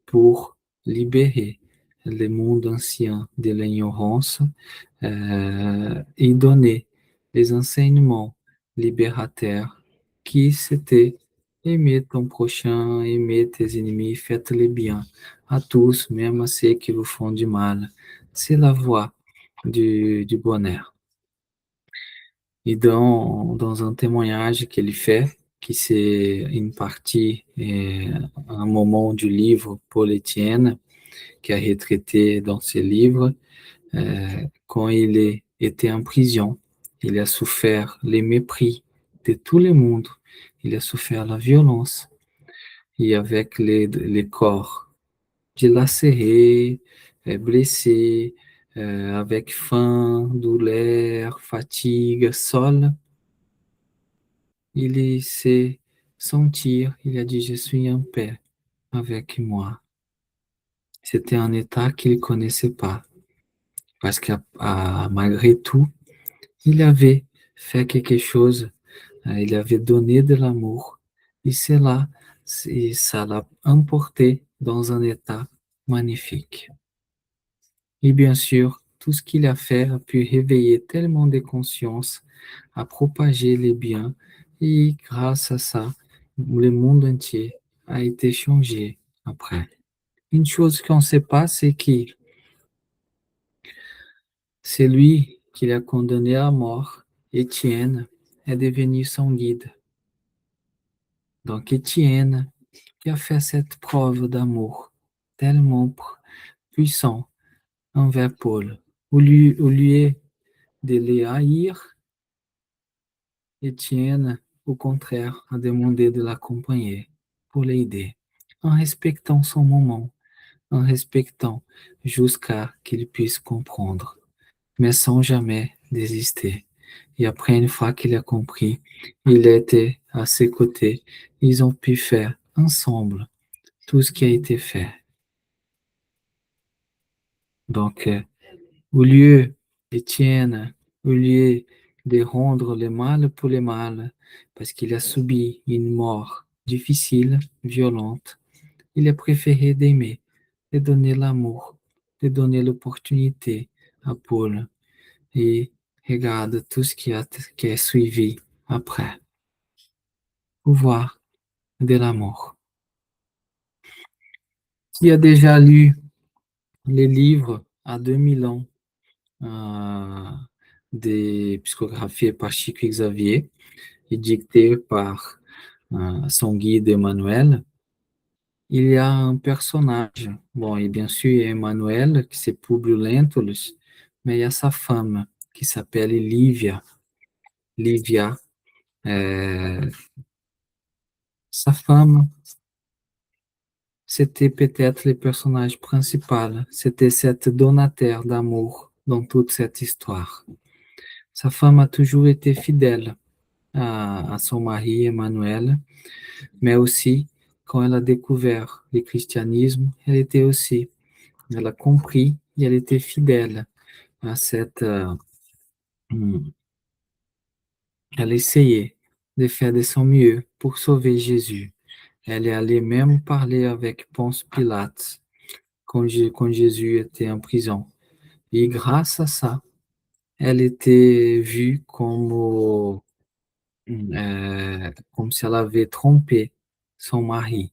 Speaker 1: pour libérer le monde ancien de l'ignorance et donner les enseignements libérateurs qui c'était aimer ton prochain, aimer tes ennemis, faites-les bien à tous, même à ceux qui vous font du mal. C'est la voie du bonheur. Et dans un témoignage qu'il fait, qui c'est une partie, un moment du livre Paul Étienne, qui a retraité dans ses livres, quand était en prison, il a souffert les mépris de tout le monde, il a souffert la violence, et avec les corps dilacérés, blessés, avec faim, douleur, fatigue, seul, il s'est senti, il a dit, je suis en paix avec moi. C'était un état qu'il ne connaissait pas, parce que malgré tout, il avait fait quelque chose, il avait donné de l'amour, et cela, ça l'a emporté dans un état magnifique. Et bien sûr, tout ce qu'il a fait a pu réveiller tellement de conscience, a propagé les biens, et grâce à ça, le monde entier a été changé après. Une chose qu'on ne sait pas, c'est que c'est lui qui l'a condamné à mort. Étienne est devenu son guide. Donc Étienne qui a fait cette preuve d'amour tellement puissant envers Paul. Au lieu de le haïr, Étienne, au contraire, a demandé de l'accompagner pour l'aider, en respectant son moment, en respectant jusqu'à qu'il puisse comprendre, mais sans jamais désister. Et après, une fois qu'il a compris, il était à ses côtés. Ils ont pu faire ensemble tout ce qui a été fait. Donc, au lieu, Étienne, au lieu de rendre le mal pour le mal, parce qu'il a subi une mort difficile, violente, il a préféré d'aimer, de donner l'amour, de donner l'opportunité à Paul. Et regarde tout ce qui est suivi après. Pouvoir de l'amour. Qui a déjà lu les livres à 2000 ans euh, des psychographies par Chico Xavier et dictées par son guide Emmanuel, il y a un personnage, bon, et bien sûr, il y a Emmanuel, qui c'est Publio Lentulus, mais il y a sa femme, qui s'appelle Livia. Livia, sa femme, c'était peut-être le personnage principal, c'était cette donataire d'amour dans toute cette histoire. Sa femme a toujours été fidèle à son mari Emmanuel, mais aussi quand elle a découvert le christianisme, elle a compris et elle était fidèle à cette... hum, elle essayait de faire de son mieux pour sauver Jésus. Elle est allée même parler avec Ponce Pilate quand Jésus était en prison. Et grâce à ça, elle était vue comme si elle avait trompé son mari.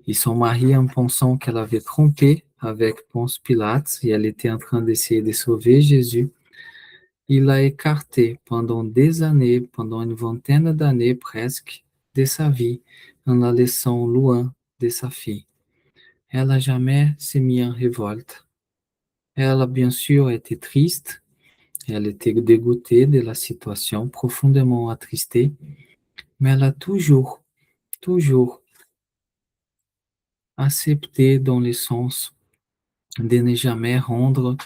Speaker 1: Et son mari, en pensant qu'elle avait trompé avec Ponce Pilate, et elle était en train d'essayer de sauver Jésus, il l'a écartée pendant des années, pendant une vingtaine d'années presque, de sa vie, en la laissant loin de sa fille. Elle n'a jamais s'est mise en révolte. Elle a bien sûr été triste, elle était dégoûtée de la situation, profondément attristée, mais elle a toujours accepté dans le sens de ne jamais rendre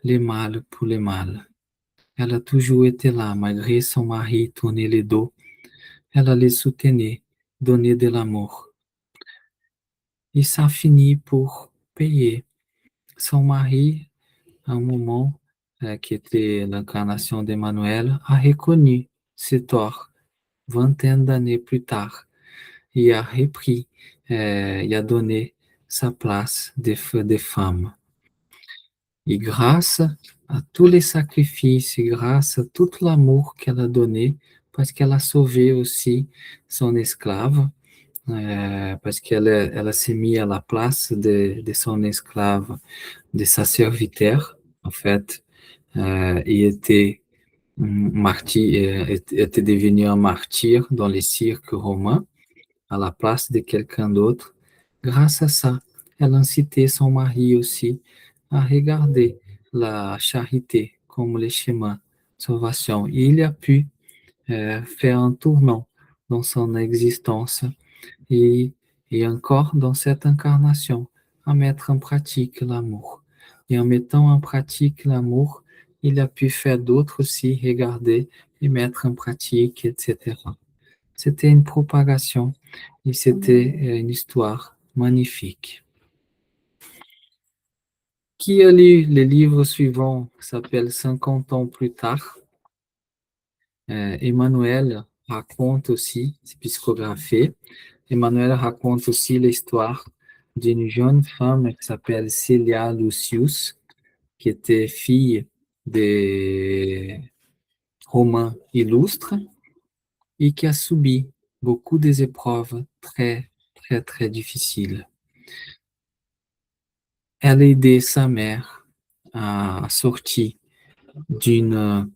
Speaker 1: le mal pour le mal. Elle a toujours été là, malgré son mari tourner le dos. Elle a les soutenir, donner de l'amour. Et ça finit pour payer. Son mari, à un moment, qui était l'incarnation d'Emmanuel, a reconnu ses torts, vingtaine d'années plus tard, et a repris, et a donné sa place de femme. Et grâce à tous les sacrifices, et grâce à tout l'amour qu'elle a donné, parce qu'elle a sauvé aussi son esclave, parce qu'elle s'est mise à la place de son esclave, de sa serviteur, en fait, et était martyr, était devenu un martyr dans les cirques romains à la place de quelqu'un d'autre. Grâce à ça, elle incitait son mari aussi à regarder la charité comme le chemin de salvation. Et il a pu faire un tournant dans son existence et, et encore dans cette incarnation, à mettre en pratique l'amour. Et en mettant en pratique l'amour, il a pu faire d'autres aussi regarder et mettre en pratique, etc. C'était une propagation et c'était une histoire magnifique. Qui a lu le livre suivant, qui s'appelle 50 ans plus tard? Emmanuel raconte aussi, c'est psychographié, Emmanuel raconte aussi l'histoire d'une jeune femme qui s'appelle Celia Lucius, qui était fille des Romains illustres et qui a subi beaucoup des épreuves très, très, très difficiles. Elle a aidé sa mère à sortir d'une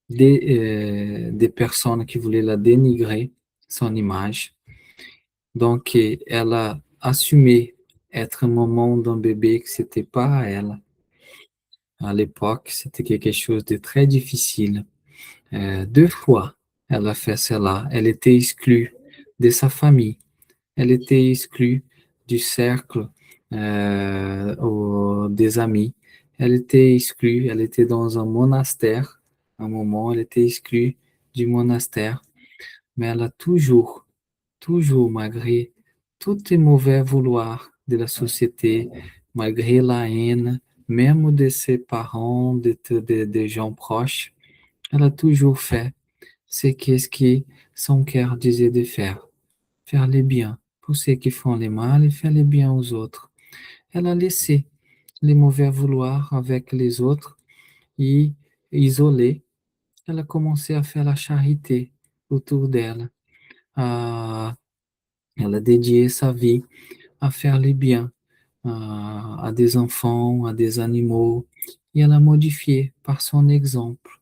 Speaker 1: des personnes qui voulaient la dénigrer, son image. Donc, elle a assumé être maman d'un bébé que c'était pas à elle. À l'époque, c'était quelque chose de très difficile. 2 fois, elle a fait cela. Elle était exclue de sa famille. Elle était exclue du cercle des amis. Elle était exclue. Elle était dans un monastère. À un moment, elle était exclue du monastère. Mais elle a toujours, malgré tous les mauvais vouloirs de la société, malgré la haine, même de ses parents, de gens proches, elle a toujours fait ce que son cœur disait de faire le bien pour ceux qui font le mal et faire le bien aux autres. Elle a laissé les mauvais vouloirs avec les autres et isolée, elle a commencé à faire la charité autour d'elle. À Elle a dédié sa vie à faire le bien à des enfants, à des animaux, et elle a modifié par son exemple.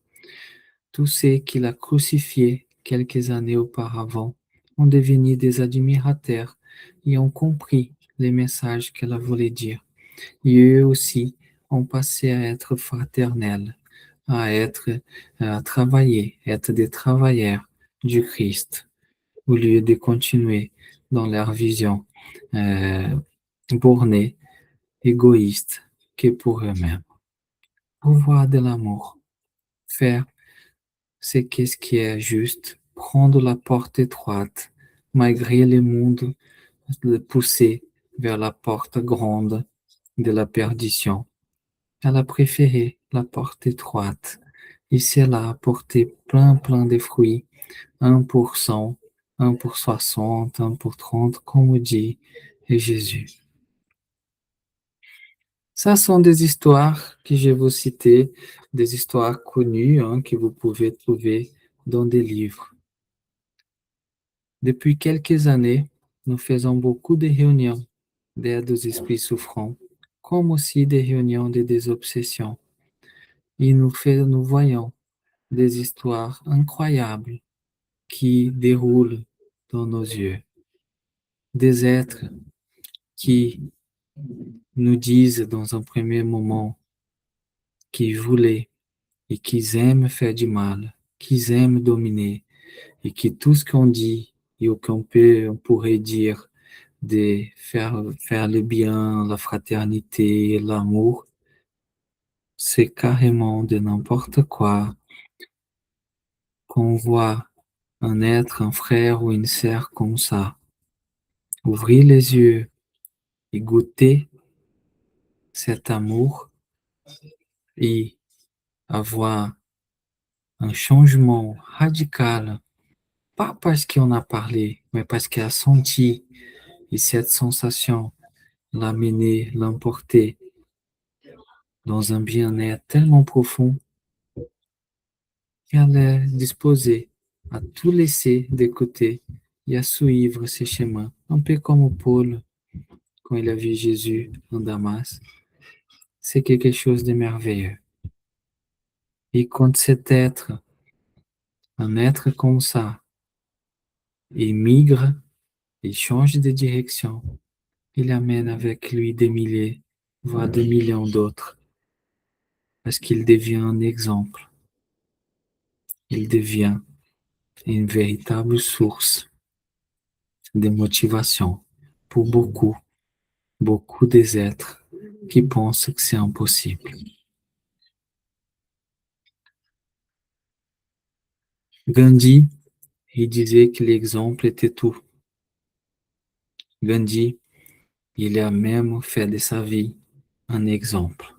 Speaker 1: Tous ceux qui l'a crucifié quelques années auparavant ont devenu des admirateurs et ont compris les messages qu'elle voulait dire. Et eux aussi ont passé à être fraternels, à travailler, être des travailleurs du Christ au lieu de continuer dans leur vision euh, bornée, égoïste que pour eux-mêmes. Pouvoir de l'amour, faire ce qui est juste, prendre la porte étroite, malgré le monde, le pousser vers la porte grande de la perdition. Elle a préféré la porte étroite. Et celle-là a porté plein de fruits, 1%, 1 pour 60, 1 pour 30, comme dit Jésus. Ça sont des histoires que je vais vous citer, des histoires connues que vous pouvez trouver dans des livres. Depuis quelques années, nous faisons beaucoup de réunions d'aide aux esprits souffrants, comme aussi des réunions de désobsession. Et nous voyons des histoires incroyables qui déroulent dans nos yeux. Des êtres qui nous disent dans un premier moment qu'ils voulaient et qu'ils aiment faire du mal, qu'ils aiment dominer, et que tout ce qu'on dit et on pourrait dire de faire le bien, la fraternité, l'amour, c'est carrément de n'importe quoi qu'on voit un être, un frère ou une sœur comme ça. Ouvrir les yeux et goûter cet amour et avoir un changement radical, pas parce qu'on a parlé, mais parce qu'elle a senti et cette sensation l'a mené, l'emporter dans un bien-être tellement profond qu'elle est disposée à tout laisser de côté et à suivre ses chemins, un peu comme Paul quand il a vu Jésus en Damas. C'est quelque chose de merveilleux. Et quand cet être, un être comme ça, il migre, il change de direction, il amène avec lui des milliers, voire des millions d'autres, parce qu'il devient un exemple. Il devient une véritable source de motivation pour beaucoup des êtres qui pensent que c'est impossible. Gandhi, il disait que l'exemple était tout. Gandhi, il a même fait de sa vie un exemple.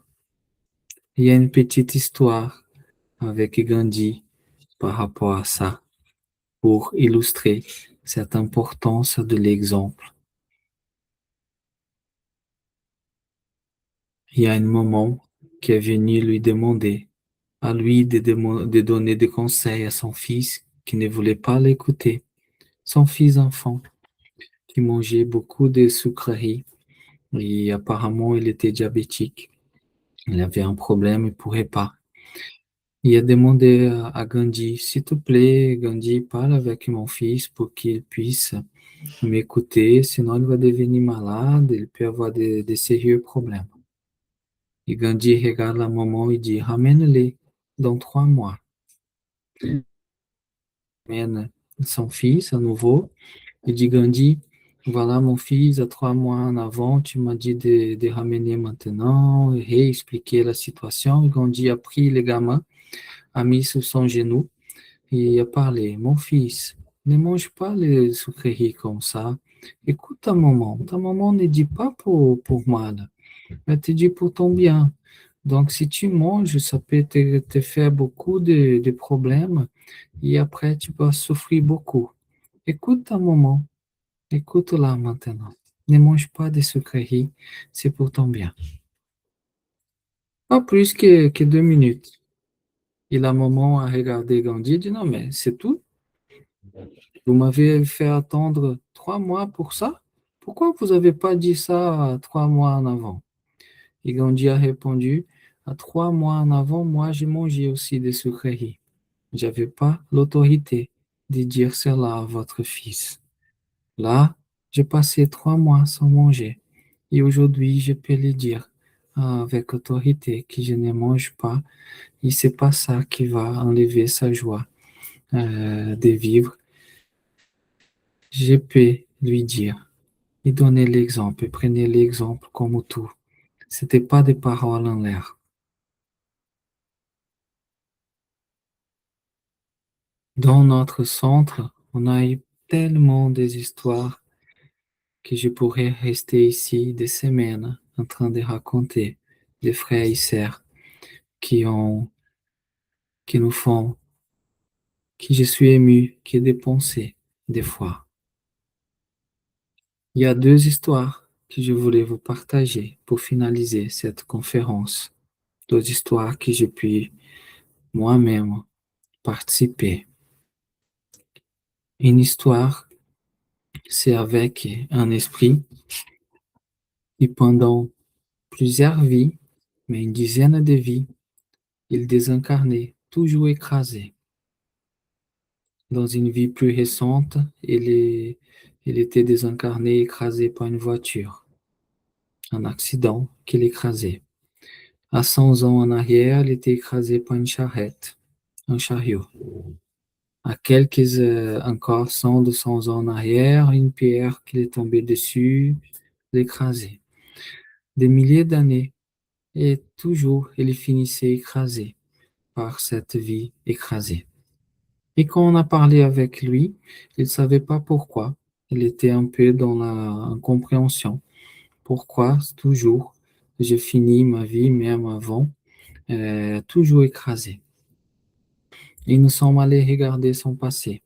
Speaker 1: Il y a une petite histoire avec Gandhi par rapport à ça, pour illustrer cette importance de l'exemple. Il y a un moment qui est venu lui demander, à lui de donner des conseils à son fils qui ne voulait pas l'écouter, son fils enfant qui mangeait beaucoup de sucreries et apparemment il était diabétique. Il avait un problème, il ne pourrait pas. Il a demandé à Gandhi, s'il te plaît, Gandhi, parle avec mon fils pour qu'il puisse m'écouter, sinon il va devenir malade, il peut avoir de sérieux problèmes. Et Gandhi regarde la maman et dit, ramène-les dans 3 mois. Il amène son fils à nouveau et dit, Gandhi, voilà mon fils, à 3 mois en avant, tu m'as dit de ramener maintenant, et réexpliquer la situation. Et Gandhi a pris le gamin, a mis sur son genou et a parlé, mon fils, ne mange pas les sucreries comme ça. Écoute ta maman ne dit pas pour mal, elle te dit pour ton bien. Donc, si tu manges, ça peut te faire beaucoup de problèmes et après, tu vas souffrir beaucoup. Écoute ta maman, écoute-la maintenant. Ne mange pas de sucreries, c'est pour ton bien. Pas plus que 2 minutes. Et la maman a regardé Gandhi et dit, non, mais c'est tout. Vous m'avez fait attendre 3 mois pour ça? Pourquoi vous n'avez pas dit ça 3 mois en avant? Et Gandhi a répondu, à 3 mois en avant, moi j'ai mangé aussi des sucreries. Je n'avais pas l'autorité de dire cela à votre fils. Là, j'ai passé 3 mois sans manger. Et aujourd'hui, je peux le dire avec autorité que je ne mange pas. Et c'est pas ça qui va enlever sa joie de vivre. Je peux lui dire et donner l'exemple. Prenez l'exemple comme tout. C'était pas des paroles en l'air. Dans notre centre, on a eu tellement des histoires que je pourrais rester ici des semaines en train de raconter. des frères et sœurs qui ont, qui nous font, qui je suis ému, qui ai des pensées, des fois. Il y a deux histoires que je voulais vous partager pour finaliser cette conférence. Deux histoires que j'ai pu moi-même participer. Une histoire, c'est avec un esprit qui pendant plusieurs vies, mais une dizaine de vies, il désincarnait, toujours écrasé. Dans une vie plus récente, il était désincarné, écrasé par une voiture, un accident qui l'écrasait. À 100 ans en arrière, il était écrasé par une charrette, un chariot. À quelques encore 100, 200 ans en arrière, une pierre qui est tombée dessus, l'écrasait. Des milliers d'années, et toujours il finissait écrasé par cette vie écrasée. Et quand on a parlé avec lui, il ne savait pas pourquoi. Il était un peu dans la incompréhension. Pourquoi toujours je finis ma vie, même avant, toujours écrasé. Et nous sommes allés regarder son passé.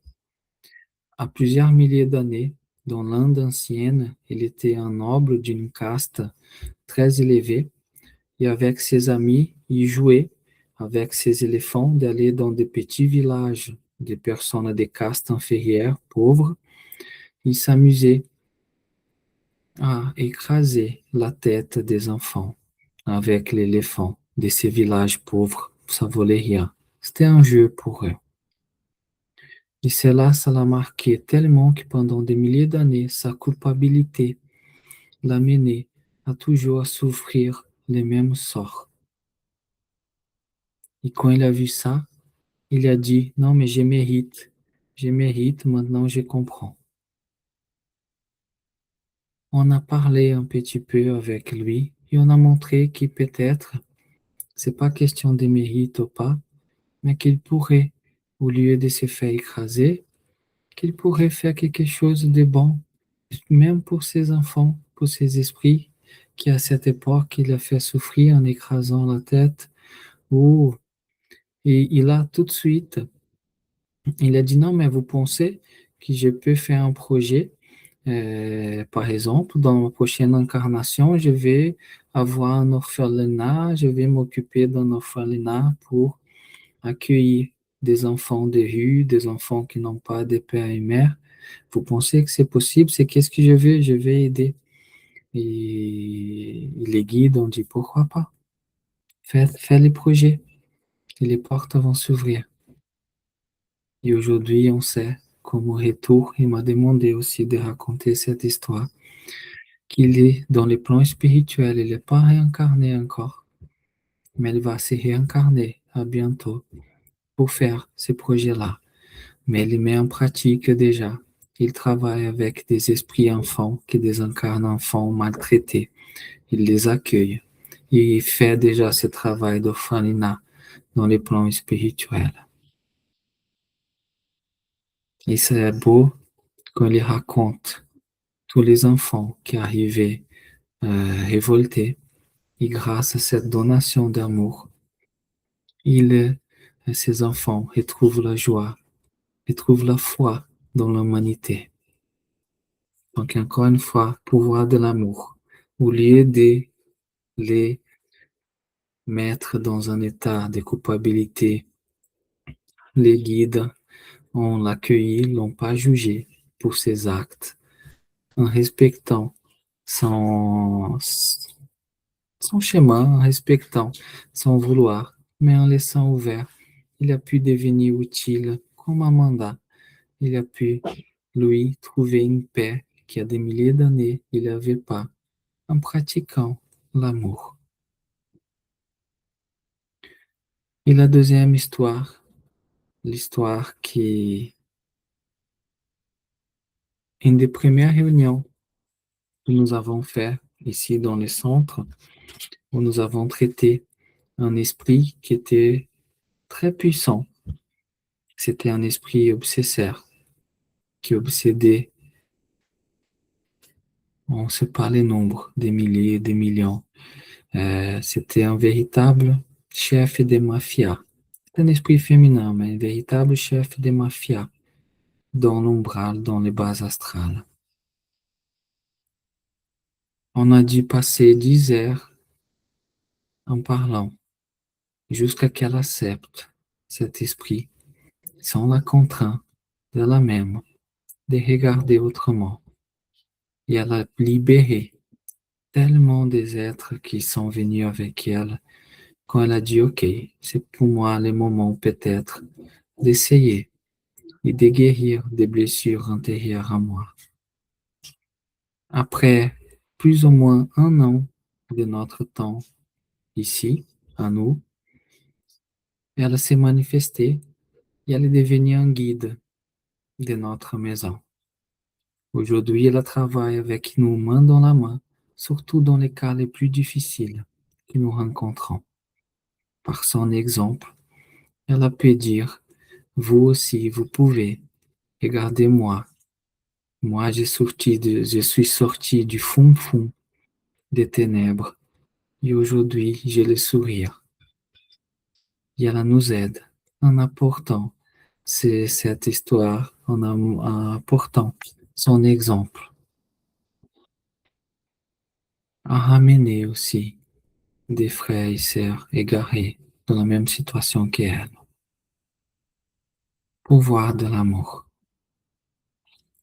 Speaker 1: À plusieurs milliers d'années, dans l'Inde ancienne, il était un noble d'une caste très élevée et avec ses amis, il jouait avec ses éléphants d'aller dans des petits villages de personnes de caste inférieure, pauvres. Il s'amusait à écraser la tête des enfants avec l'éléphant de ces villages pauvres. Ça volait rien. C'était un jeu pour eux. Et cela, ça l'a marqué tellement que pendant des milliers d'années, sa culpabilité l'a mené à toujours à souffrir les mêmes sorts. Et quand il a vu ça, il a dit, non, mais je mérite, maintenant je comprends. On a parlé un petit peu avec lui et on a montré que peut-être, c'est pas question de mérite ou pas, mais qu'il pourrait, au lieu de se faire écraser, qu'il pourrait faire quelque chose de bon, même pour ses enfants, pour ses esprits, qui à cette époque, il a fait souffrir en écrasant la tête. Oh, et il a tout de suite, il a dit non, mais vous pensez que je peux faire un projet, par exemple, dans ma prochaine incarnation, je vais avoir un orphelinat, je vais m'occuper d'un orphelinat pour accueillir des enfants de rue, des enfants qui n'ont pas de père et mère. Vous pensez que c'est possible? C'est qu'est-ce que je veux? Je vais aider. Et les guides ont dit pourquoi pas? Fais les projets et les portes vont s'ouvrir. Et aujourd'hui, on sait, comme retour, il m'a demandé aussi de raconter cette histoire, qu'il est dans le plan spirituel, il n'est pas réincarné encore, mais il va se réincarner à bientôt pour faire ces projets-là. Mais il les met en pratique déjà. Il travaille avec des esprits enfants qui désincarnent enfants maltraités. Il les accueille. Il fait déjà ce travail d'orphelinat dans les plans spirituels. Et c'est beau quand il raconte tous les enfants qui arrivaient révoltés. Et grâce à cette donation d'amour, ces enfants retrouvent la joie, retrouvent la foi dans l'humanité. Donc, encore une fois, pouvoir de l'amour. Au lieu de les mettre dans un état de culpabilité, les guides ont l'accueilli, l'ont pas jugé pour ses actes, en respectant son, son chemin, en respectant son vouloir, mais en laissant ouvert. Il a pu devenir utile comme un mandat. Il a pu, lui, trouver une paix qui a des milliers d'années il n'avait pas en pratiquant l'amour. Et la deuxième histoire, l'histoire qui, une des premières réunions que nous avons fait ici dans le centre, où nous avons traité un esprit qui était très puissant. C'était un esprit obsesseur qui obsédait, on ne sait pas les nombres, des milliers, des millions, C'était un véritable chef de mafia. C'est un esprit féminin, mais un véritable chef de mafia dans l'umbral, dans les bases astrales. On a dû passer 10 heures en parlant jusqu'à qu'elle accepte cet esprit sans la contrainte de la même de regarder autrement. Et elle a libéré tellement des êtres qui sont venus avec elle quand elle a dit, OK, c'est pour moi le moment peut-être d'essayer et de guérir des blessures antérieures à moi. Après plus ou moins un an de notre temps ici, à nous, elle s'est manifestée et elle est devenue un guide de notre maison. Aujourd'hui, elle travaille avec nous main dans la main, surtout dans les cas les plus difficiles que nous rencontrons. Par son exemple, elle a pu dire, vous aussi, vous pouvez, regardez-moi. Moi, je suis sorti du fond des ténèbres et aujourd'hui, j'ai le sourire. Et elle nous aide en apportant cette histoire, en apportant son exemple, à ramener aussi des frères et sœurs égarés dans la même situation qu'elle, pour voir de l'amour.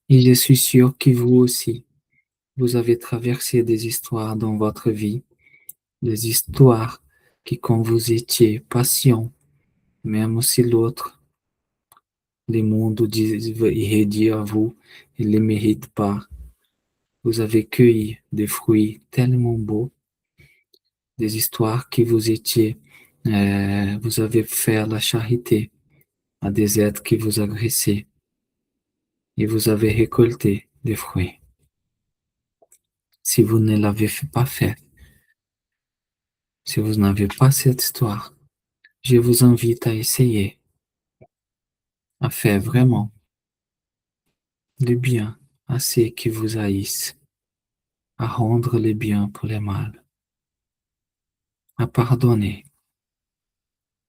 Speaker 1: Et je suis sûr que vous aussi, vous avez traversé des histoires dans votre vie, des histoires qui, quand vous étiez patient, même si l'autre, les mondes iraient dire à vous, il ne les mérite pas, vous avez cueilli des fruits tellement beaux, des histoires que vous avez fait la charité à des êtres qui vous agressaient et vous avez récolté des fruits. Si vous ne l'avez pas fait, si vous n'avez pas cette histoire, je vous invite à essayer, à faire vraiment du bien à ceux qui vous haïssent, à rendre le bien pour le mal, à pardonner.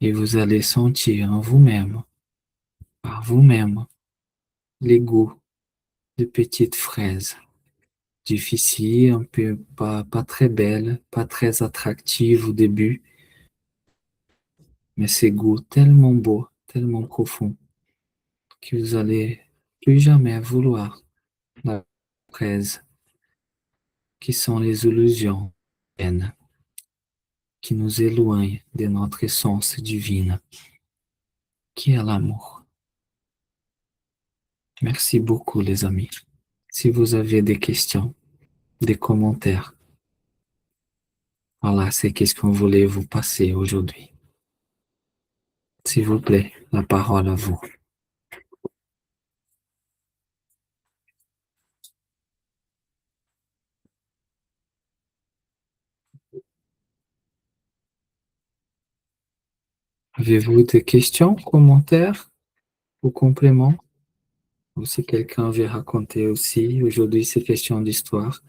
Speaker 1: Et vous allez sentir en vous-même, par vous-même, les goûts de petites fraises, difficiles, un peu pas très belles, pas très attractives au début, mais ces goûts tellement beaux, tellement profonds, que vous allez plus jamais vouloir la fraise, qui sont les illusions qui nous éloignent de notre essence divine, qui est l'amour. Merci beaucoup, les amis. Si vous avez des questions, des commentaires, voilà, c'est qu'est-ce qu'on voulait vous passer aujourd'hui. S'il vous plaît, la parole à vous. Avez-vous des questions, commentaires ou compléments? Ou si quelqu'un veut raconter aussi, aujourd'hui c'est question d'histoire,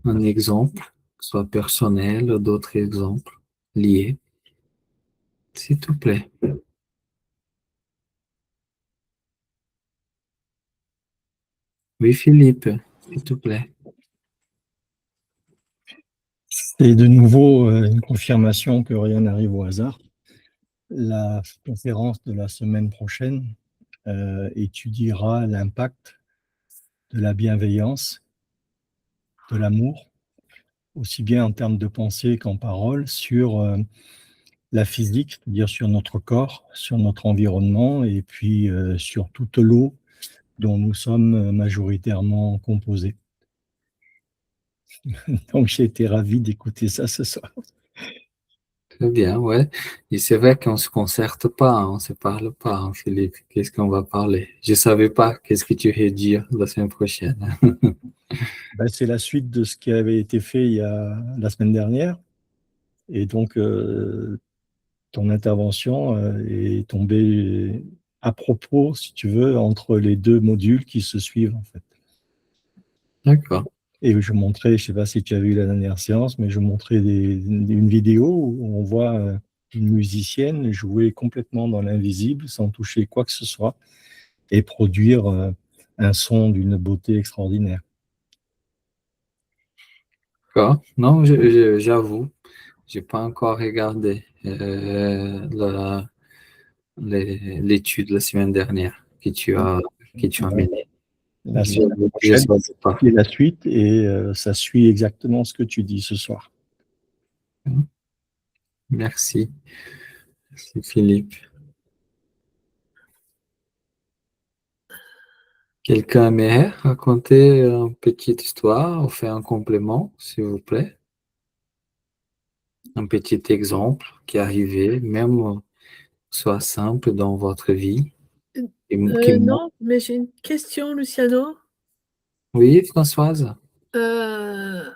Speaker 1: un exemple, soit personnel ou d'autres exemples liés, s'il te plaît. Oui, Philippe, s'il te plaît.
Speaker 3: Et de nouveau, une confirmation que rien n'arrive au hasard. La conférence de la semaine prochaine étudiera l'impact de la bienveillance, de l'amour, aussi bien en termes de pensée qu'en parole, sur la physique, c'est-à-dire sur notre corps, sur notre environnement, et puis sur toute l'eau dont nous sommes majoritairement composés. Donc j'ai été ravi d'écouter ça ce soir.
Speaker 1: Très bien, ouais. Et c'est vrai qu'on se concerte pas, on se parle pas, hein, Philippe. Qu'est-ce qu'on va parler? Je savais pas qu'est-ce que tu veux dire la semaine prochaine.
Speaker 3: Ben, c'est la suite de ce qui avait été fait il y a la semaine dernière. Et donc, ton intervention est tombée à propos, si tu veux, entre les deux modules qui se suivent, en fait.
Speaker 1: D'accord.
Speaker 3: Et je montrais, je ne sais pas si tu as vu la dernière séance, mais je montrais une vidéo où on voit une musicienne jouer complètement dans l'invisible, sans toucher quoi que ce soit, et produire un son d'une beauté extraordinaire.
Speaker 1: D'accord. Non, j'avoue, j'ai pas encore regardé l'étude la semaine dernière que tu as menée.
Speaker 3: La semaine
Speaker 1: J'avoue que je
Speaker 3: prochaine,
Speaker 1: savais pas.
Speaker 3: il y a la suite et ça suit exactement ce que tu dis ce soir.
Speaker 1: Merci. Merci Philippe. Quelqu'un aimerait raconter une petite histoire ou faire un complément, s'il vous plaît? Un petit exemple qui est arrivé, même soit simple dans votre vie.
Speaker 4: Non, mais j'ai une question, Luciano.
Speaker 1: Oui, Françoise?
Speaker 4: Euh,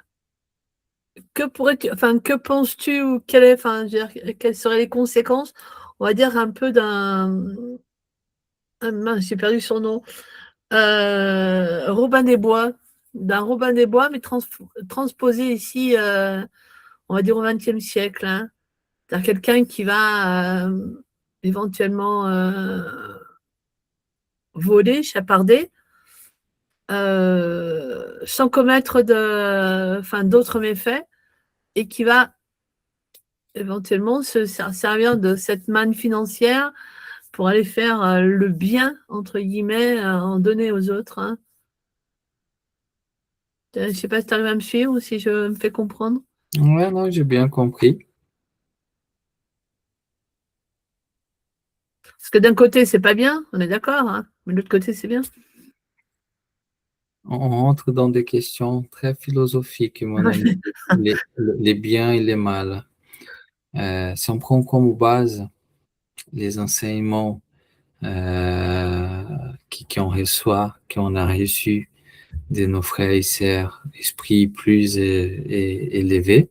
Speaker 4: que penses-tu ou quelles seraient les conséquences, on va dire, un peu mince, j'ai perdu son nom, Robin des Bois, d'un Robin des Bois, mais transposé ici, on va dire au XXe siècle, hein. C'est-à-dire quelqu'un qui va éventuellement voler, chaparder, sans commettre d'autres méfaits, et qui va éventuellement se servir de cette manne financière pour aller faire le bien, entre guillemets, en donner aux autres, hein. Je ne sais pas si tu arrives à me suivre ou si je me fais comprendre.
Speaker 1: Ouais, non, j'ai bien compris.
Speaker 4: Parce que d'un côté, c'est pas bien, on est d'accord, hein, mais de l'autre côté, c'est bien.
Speaker 1: On rentre dans des questions très philosophiques, mon ami. Les biens et les mal. Si on prend comme base les enseignements qu'on a reçus de nos frères et sœurs, esprits plus élevés,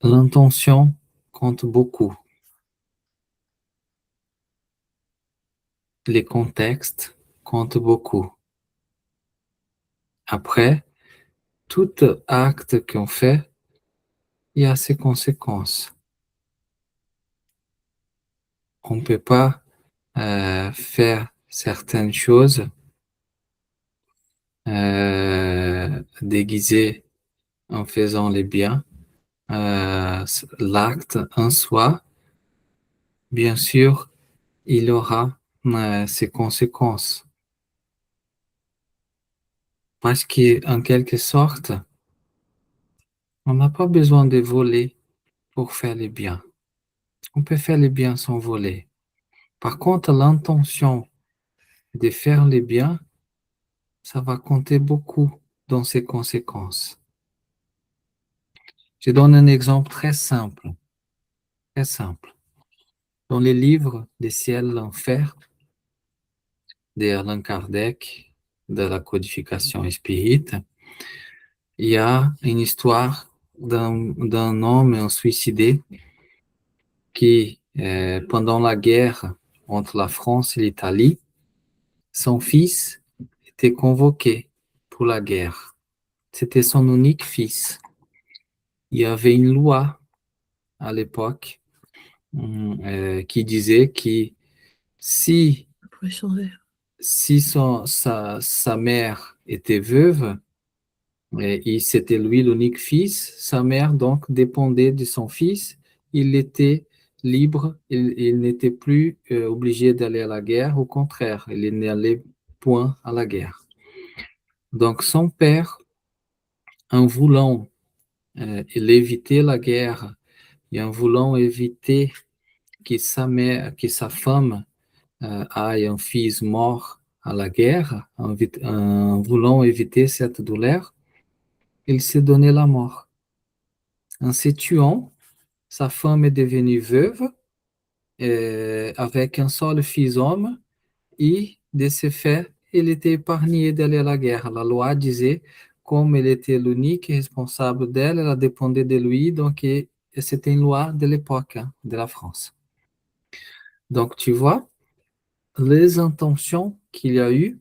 Speaker 1: l'intention compte beaucoup. Les contextes comptent beaucoup. Après, tout acte qu'on fait, il y a ses conséquences. On ne peut pas faire certaines choses déguisées en faisant les biens. L'acte en soi, bien sûr, il aura ses conséquences. Parce qu'en quelque sorte, on n'a pas besoin de voler pour faire les biens. On peut faire les biens sans voler. Par contre, l'intention de faire les biens, ça va compter beaucoup dans ses conséquences. Je donne un exemple très simple. Très simple. Dans les livres des ciels et l'enfer d'Allan Kardec, de la codification spirite, il y a une histoire d'un homme suicidé qui, pendant la guerre entre la France et l'Italie, son fils était convoqué pour la guerre. C'était son unique fils. Il y avait une loi à l'époque qui disait que si, sa mère était veuve, et c'était lui l'unique fils, sa mère donc dépendait de son fils, il était libre, il n'était plus obligé d'aller à la guerre, au contraire, il n'allait point à la guerre. Donc son père, en voulant éviter la guerre et en voulant éviter que sa femme ait un fils mort à la guerre, en voulant éviter cette douleur, il s'est donné la mort. En se tuant, sa femme est devenue veuve avec un seul fils homme et, de ce fait, il était épargné d'aller à la guerre. La loi disait, comme il était l'unique responsable d'elle, elle dépendait de lui, donc c'était une loi de l'époque, hein, de la France. Donc, tu vois, les intentions qu'il y a eu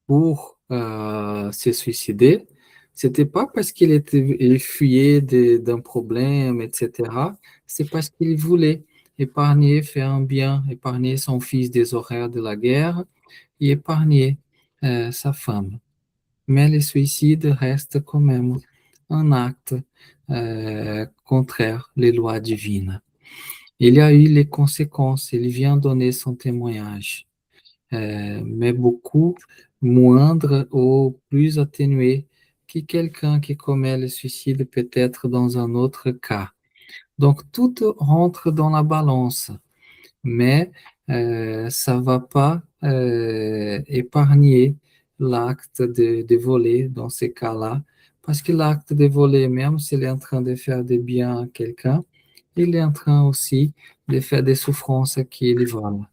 Speaker 1: pour se suicider, c'était pas parce il fuyait d'un problème, etc. C'est parce qu'il voulait épargner, faire un bien, épargner son fils des horreurs de la guerre et épargner sa femme. Mais le suicide reste quand même un acte contraire les lois divines. Il y a eu les conséquences, il vient donner son témoignage, mais beaucoup moindre ou plus atténué que quelqu'un qui commet le suicide peut-être dans un autre cas. Donc tout rentre dans la balance, mais ça va pas épargner l'acte de voler dans ces cas-là, parce que l'acte de voler, même s'il est en train de faire des biens à quelqu'un, il est en train aussi de faire des souffrances à qui il vole,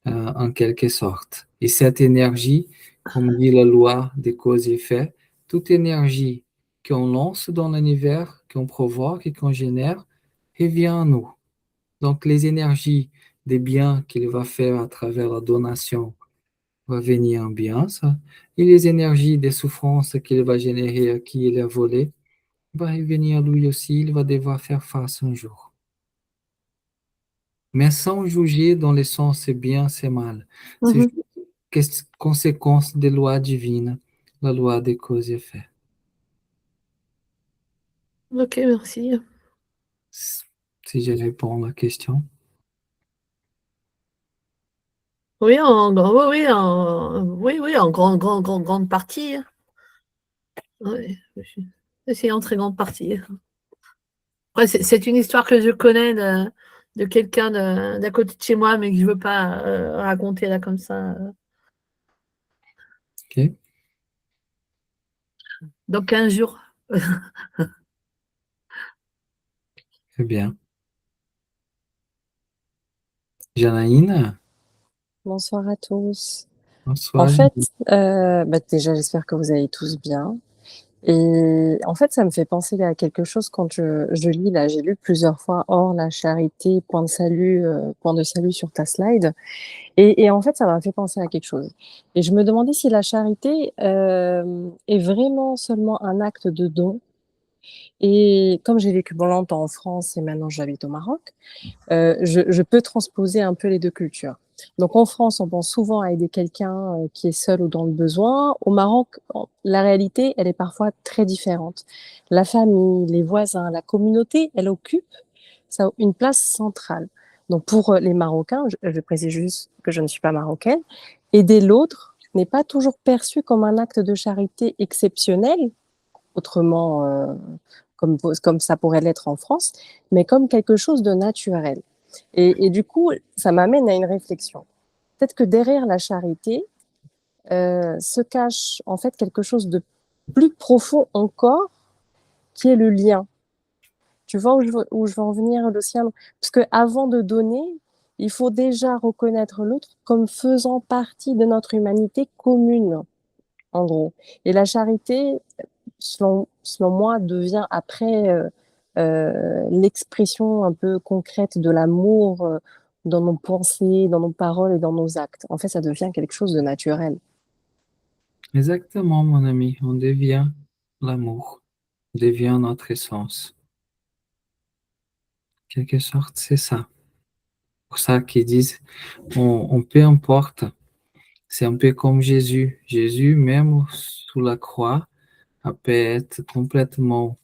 Speaker 1: en quelque sorte. Et cette énergie, comme dit la loi des causes et effets, toute énergie qu'on lance dans l'univers, qu'on provoque et qu'on génère, revient à nous. Donc, les énergies des biens qu'il va faire à travers la donation va venir en bien, ça. Et les énergies des souffrances qu'il va générer à qui il a volé va revenir à lui aussi, il va devoir faire face un jour. Mais sans juger dans le sens c'est bien, c'est mal. C'est
Speaker 4: Mhm.
Speaker 1: juste conséquence des lois divines, la loi des causes et effets.
Speaker 4: Ok, merci.
Speaker 1: Si je réponds à la question.
Speaker 4: Oui, oui, en grande partie. Oui, c'est en très grande partie. Après, c'est une histoire que je connais de quelqu'un d'à côté de chez moi, mais que je ne veux pas raconter là comme ça.
Speaker 1: OK,
Speaker 4: Dans 15 jours.
Speaker 1: très bien. Janaïne,
Speaker 5: Bonsoir à tous. En
Speaker 1: bonsoir.
Speaker 5: fait, déjà, j'espère que vous allez tous bien. Et en fait, ça me fait penser à quelque chose quand je lis, là, j'ai lu plusieurs fois Or, la charité, point de salut sur ta slide. Et en fait, ça m'a fait penser à quelque chose. Et je me demandais si la charité est vraiment seulement un acte de don. Et comme j'ai vécu bon longtemps en France et maintenant j'habite au Maroc, je peux transposer un peu les deux cultures. Donc en France, on pense souvent à aider quelqu'un qui est seul ou dans le besoin. Au Maroc, la réalité, elle est parfois très différente. La famille, les voisins, la communauté, elle occupe une place centrale. Donc pour les Marocains, je précise juste que je ne suis pas marocaine, aider l'autre n'est pas toujours perçu comme un acte de charité exceptionnel, autrement comme ça pourrait l'être en France, mais comme quelque chose de naturel. Et du coup, ça m'amène à une réflexion. Peut-être que derrière la charité se cache en fait quelque chose de plus profond encore, qui est le lien. Tu vois où je veux en venir, Luciane? Parce que avant de donner, il faut déjà reconnaître l'autre comme faisant partie de notre humanité commune, en gros. Et la charité, selon moi, devient après l'expression un peu concrète de l'amour dans nos pensées, dans nos paroles et dans nos actes. En fait, ça devient quelque chose de naturel.
Speaker 1: Exactement, mon ami. On devient l'amour, on devient notre essence. En quelque sorte, c'est ça. Pour ça qu'ils disent, peu importe, c'est un peu comme Jésus. Jésus, même sous la croix, a pu être complètement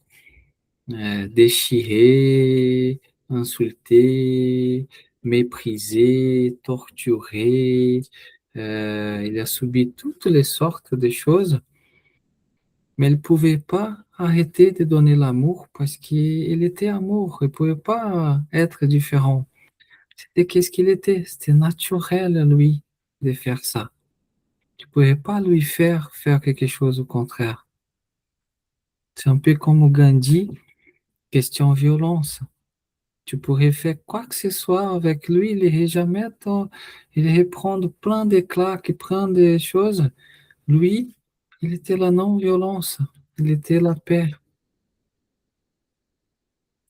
Speaker 1: déchiré, insulté, méprisé, torturé. Il a subi toutes les sortes de choses, mais il ne pouvait pas arrêter de donner l'amour parce qu'il était amour. Il ne pouvait pas être différent. C'était qu'est-ce qu'il était. C'était naturel, lui, de faire ça. Tu ne pouvais pas lui faire quelque chose au contraire. C'est un peu comme Gandhi, question violence. Tu pourrais faire quoi que ce soit avec lui, il irait jamais il irait prendre plein d'éclats, qui prend des choses. Lui, il était la non-violence, il était la paix.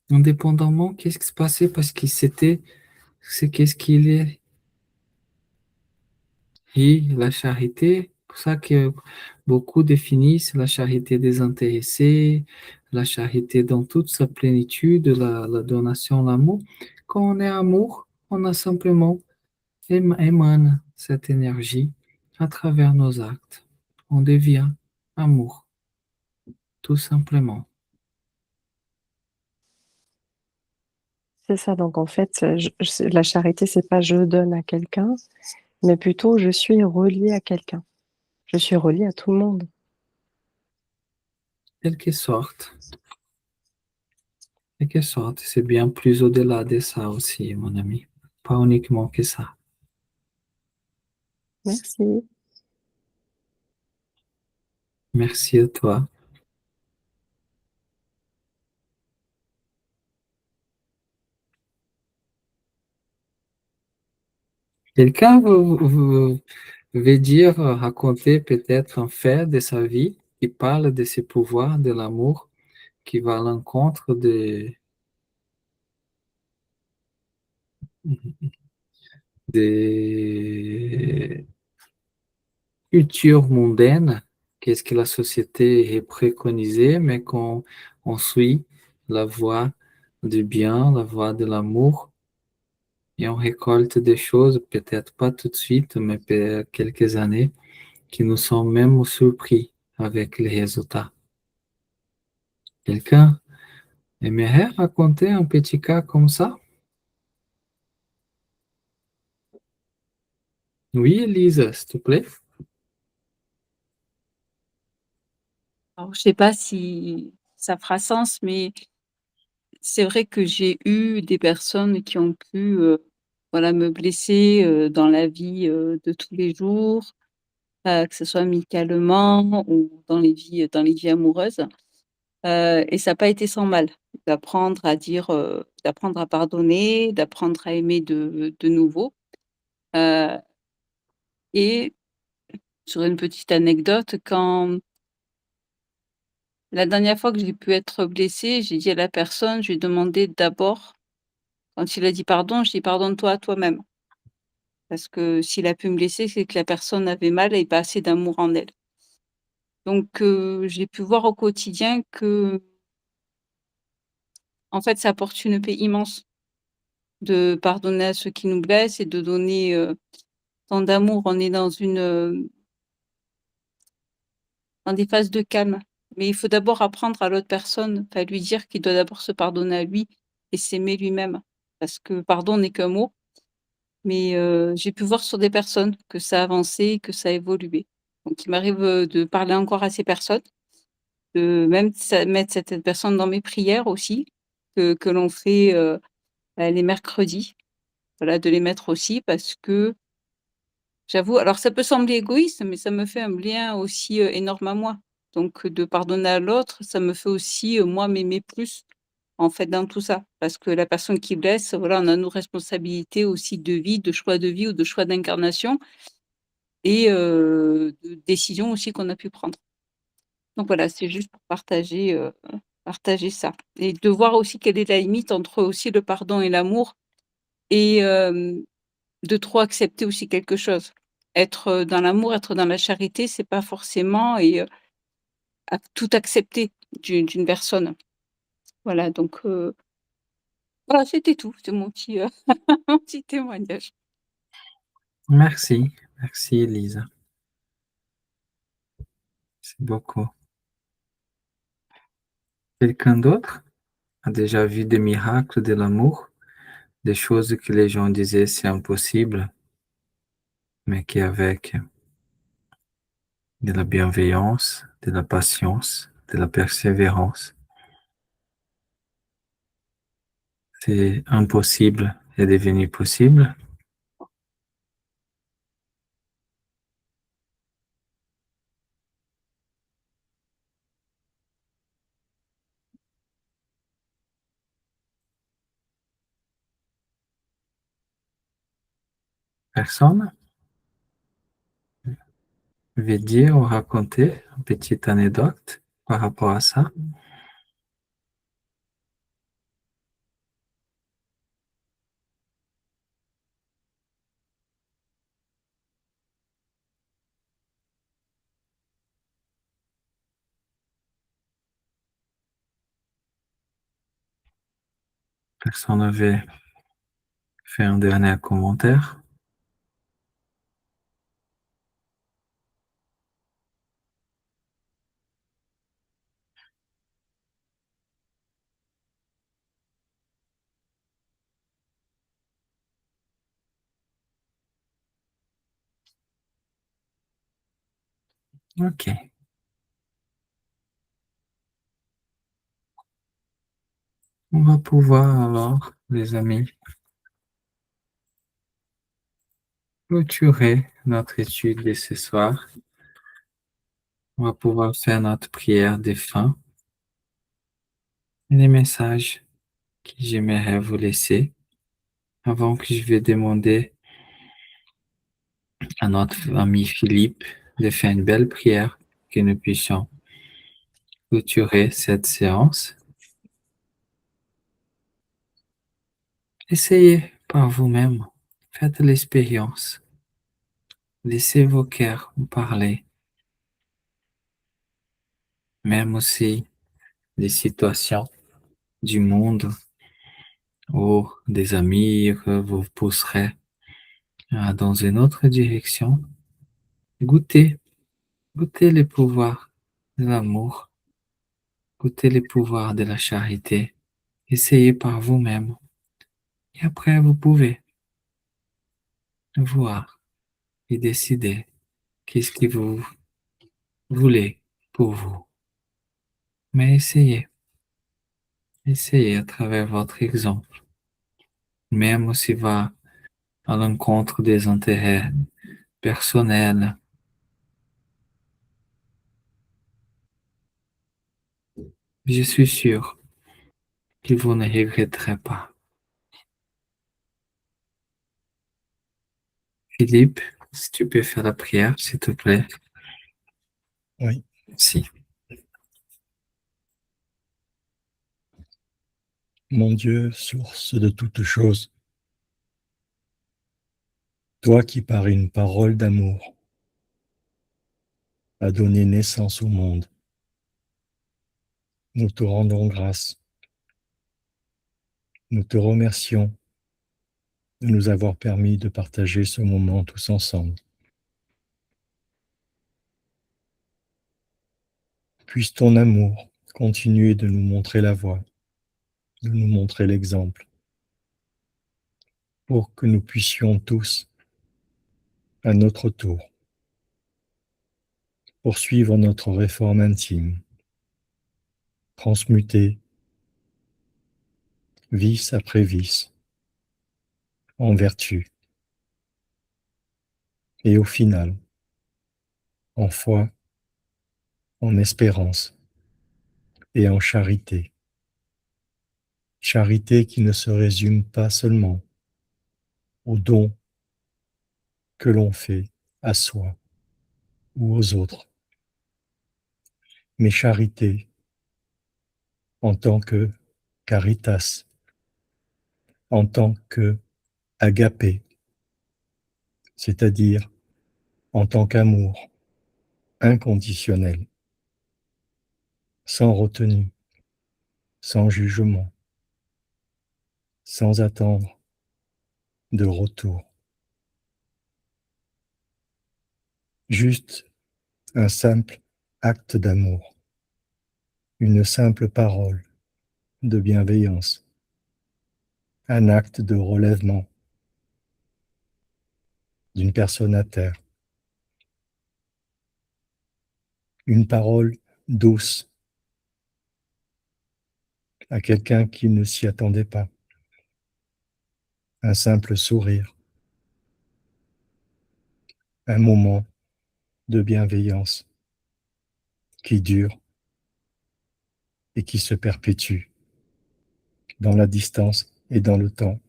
Speaker 1: Indépendamment, qu'est-ce qui se passait parce qu'il c'est qu'est-ce qu'il est. Et la charité, pour ça que beaucoup définissent la charité désintéressée, la charité dans toute sa plénitude, la donation, l'amour. Quand on est amour, on a simplement émane cette énergie à travers nos actes. On devient amour, tout simplement.
Speaker 5: C'est ça, donc en fait, la charité, c'est pas je donne à quelqu'un, mais plutôt je suis relié à quelqu'un. Je suis relié à tout le monde.
Speaker 1: Quelque sorte. Quelque sorte, c'est bien plus au-delà de ça aussi, mon ami. Pas uniquement que ça.
Speaker 5: Merci.
Speaker 1: Merci à toi. Quelqu'un veut dire, raconter peut-être un fait de sa vie qui parle de ce pouvoir de l'amour qui va à l'encontre des cultures mondaines, qu'est-ce que la société est préconisée, mais qu'on on suit la voie du bien, la voie de l'amour, et on récolte des choses, peut-être pas tout de suite, mais quelques années, qui nous sont même surpris avec les résultats. Quelqu'un aimerait raconter un petit cas comme ça? Oui, Elisa, s'il te plaît.
Speaker 2: Alors, je sais pas si ça fera sens, mais c'est vrai que j'ai eu des personnes qui ont pu, voilà, me blesser, dans la vie, de tous les jours, que ce soit amicalement ou dans les vies amoureuses, et ça n'a pas été sans mal d'apprendre à dire, d'apprendre à pardonner, d'apprendre à aimer de nouveau, heu et sur une petite anecdote, quand la dernière fois que j'ai pu être blessée, j'ai dit à la personne, je lui ai demandé d'abord, quand il a dit: «Pardon», je dis: «Pardonne-toi à toi-même». Parce que s'il a pu me blesser, c'est que la personne avait mal et pas assez d'amour en elle. Donc j'ai pu voir au quotidien que, en fait, ça apporte une paix immense de pardonner à ceux qui nous blessent et de donner, tant d'amour. On est dans des phases de calme. Mais il faut d'abord apprendre à l'autre personne, enfin lui dire qu'il doit d'abord se pardonner à lui et s'aimer lui-même. Parce que pardon n'est qu'un mot, mais j'ai pu voir sur des personnes que ça avançait, que ça évoluait. Donc il m'arrive, de parler encore à ces personnes, de même mettre cette personne dans mes prières aussi, que l'on fait, les mercredis. Voilà, de les mettre aussi parce que j'avoue, alors ça peut sembler égoïste, mais ça me fait un bien aussi, énorme à moi. Donc de pardonner à l'autre, ça me fait aussi, moi, m'aimer plus, en fait, dans tout ça. Parce que la personne qui blesse, voilà, on a nos responsabilités aussi de vie, de choix de vie ou de choix d'incarnation et de décisions aussi qu'on a pu prendre. Donc voilà, c'est juste pour partager ça et de voir aussi quelle est la limite entre aussi le pardon et l'amour et de trop accepter aussi quelque chose. Être, dans l'amour, être dans la charité, c'est pas forcément et tout accepter d'une personne. Voilà donc voilà, c'était tout. C'est mon petit, mon petit témoignage.
Speaker 1: Merci. Merci, Elisa. C'est beaucoup. Quelqu'un d'autre a déjà vu des miracles de l'amour, des choses que les gens disaient c'est impossible, mais qu'avec de la bienveillance, de la patience, de la persévérance, c'est impossible est devenu possible. Personne veut dire ou raconter une petite anecdote par rapport à ça. Personne n'avait fait un dernier commentaire? Ok. On va pouvoir alors, les amis, clôturer notre étude de ce soir. On va pouvoir faire notre prière de fin et les messages que j'aimerais vous laisser avant que je vais demander à notre ami Philippe de faire une belle prière que nous puissions clôturer cette séance. Essayez par vous-même, faites l'expérience, laissez vos cœurs vous parler, même aussi des situations du monde ou des amis que vous pousserez dans une autre direction. Goûtez, goûtez les pouvoirs de l'amour, goûtez les pouvoirs de la charité. Essayez par vous-même. Et après, vous pouvez voir et décider qu'est-ce que vous voulez pour vous. Mais essayez à travers votre exemple, même si va à l'encontre des intérêts personnels. Je suis sûr que vous ne regretterez pas. Philippe, si tu peux faire la prière, s'il te plaît.
Speaker 3: Oui.
Speaker 1: Merci.
Speaker 3: Mon Dieu, source de toutes choses, toi qui par une parole d'amour as donné naissance au monde, nous te rendons grâce. Nous te remercions de nous avoir permis de partager ce moment tous ensemble. Puisse ton amour continuer de nous montrer la voie, de nous montrer l'exemple, pour que nous puissions tous, à notre tour, poursuivre notre réforme intime, transmuter vice après vice en vertu, et au final, en foi, en espérance et en charité. Charité qui ne se résume pas seulement aux dons que l'on fait à soi ou aux autres, mais charité en tant que caritas, en tant que agapé, c'est-à-dire en tant qu'amour inconditionnel, sans retenue, sans jugement, sans attendre de retour. Juste un simple acte d'amour, une simple parole de bienveillance, un acte de relèvement d'une personne à terre, une parole douce à quelqu'un qui ne s'y attendait pas, un simple sourire, un moment de bienveillance qui dure et qui se perpétue dans la distance et dans le temps.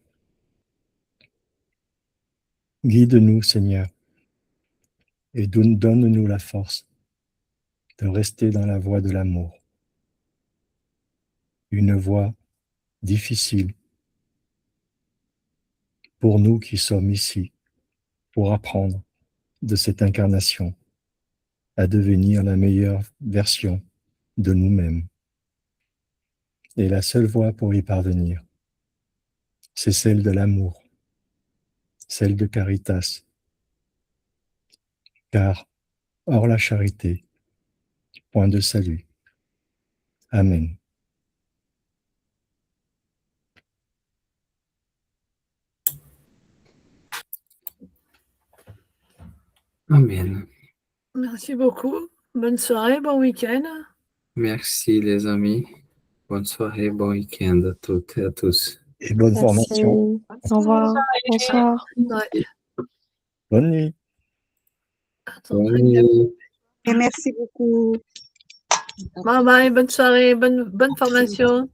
Speaker 3: Guide-nous, Seigneur, et donne-nous la force de rester dans la voie de l'amour. Une voie difficile pour nous qui sommes ici pour apprendre de cette incarnation à devenir la meilleure version de nous-mêmes. Et la seule voie pour y parvenir, c'est celle de l'amour, celle de Caritas. Car hors la charité, point de salut. Amen.
Speaker 1: Amen.
Speaker 4: Merci beaucoup. Bonne soirée, bon week-end.
Speaker 1: Merci les amis. Bonne soirée, bon week-end à toutes et à tous.
Speaker 3: Et bonne formation.
Speaker 5: Au revoir. Bonsoir.
Speaker 4: Ouais.
Speaker 3: Bonne nuit.
Speaker 4: Attends,
Speaker 1: Bonne nuit.
Speaker 6: Et merci beaucoup.
Speaker 4: bye bye, bonne soirée, bonne formation.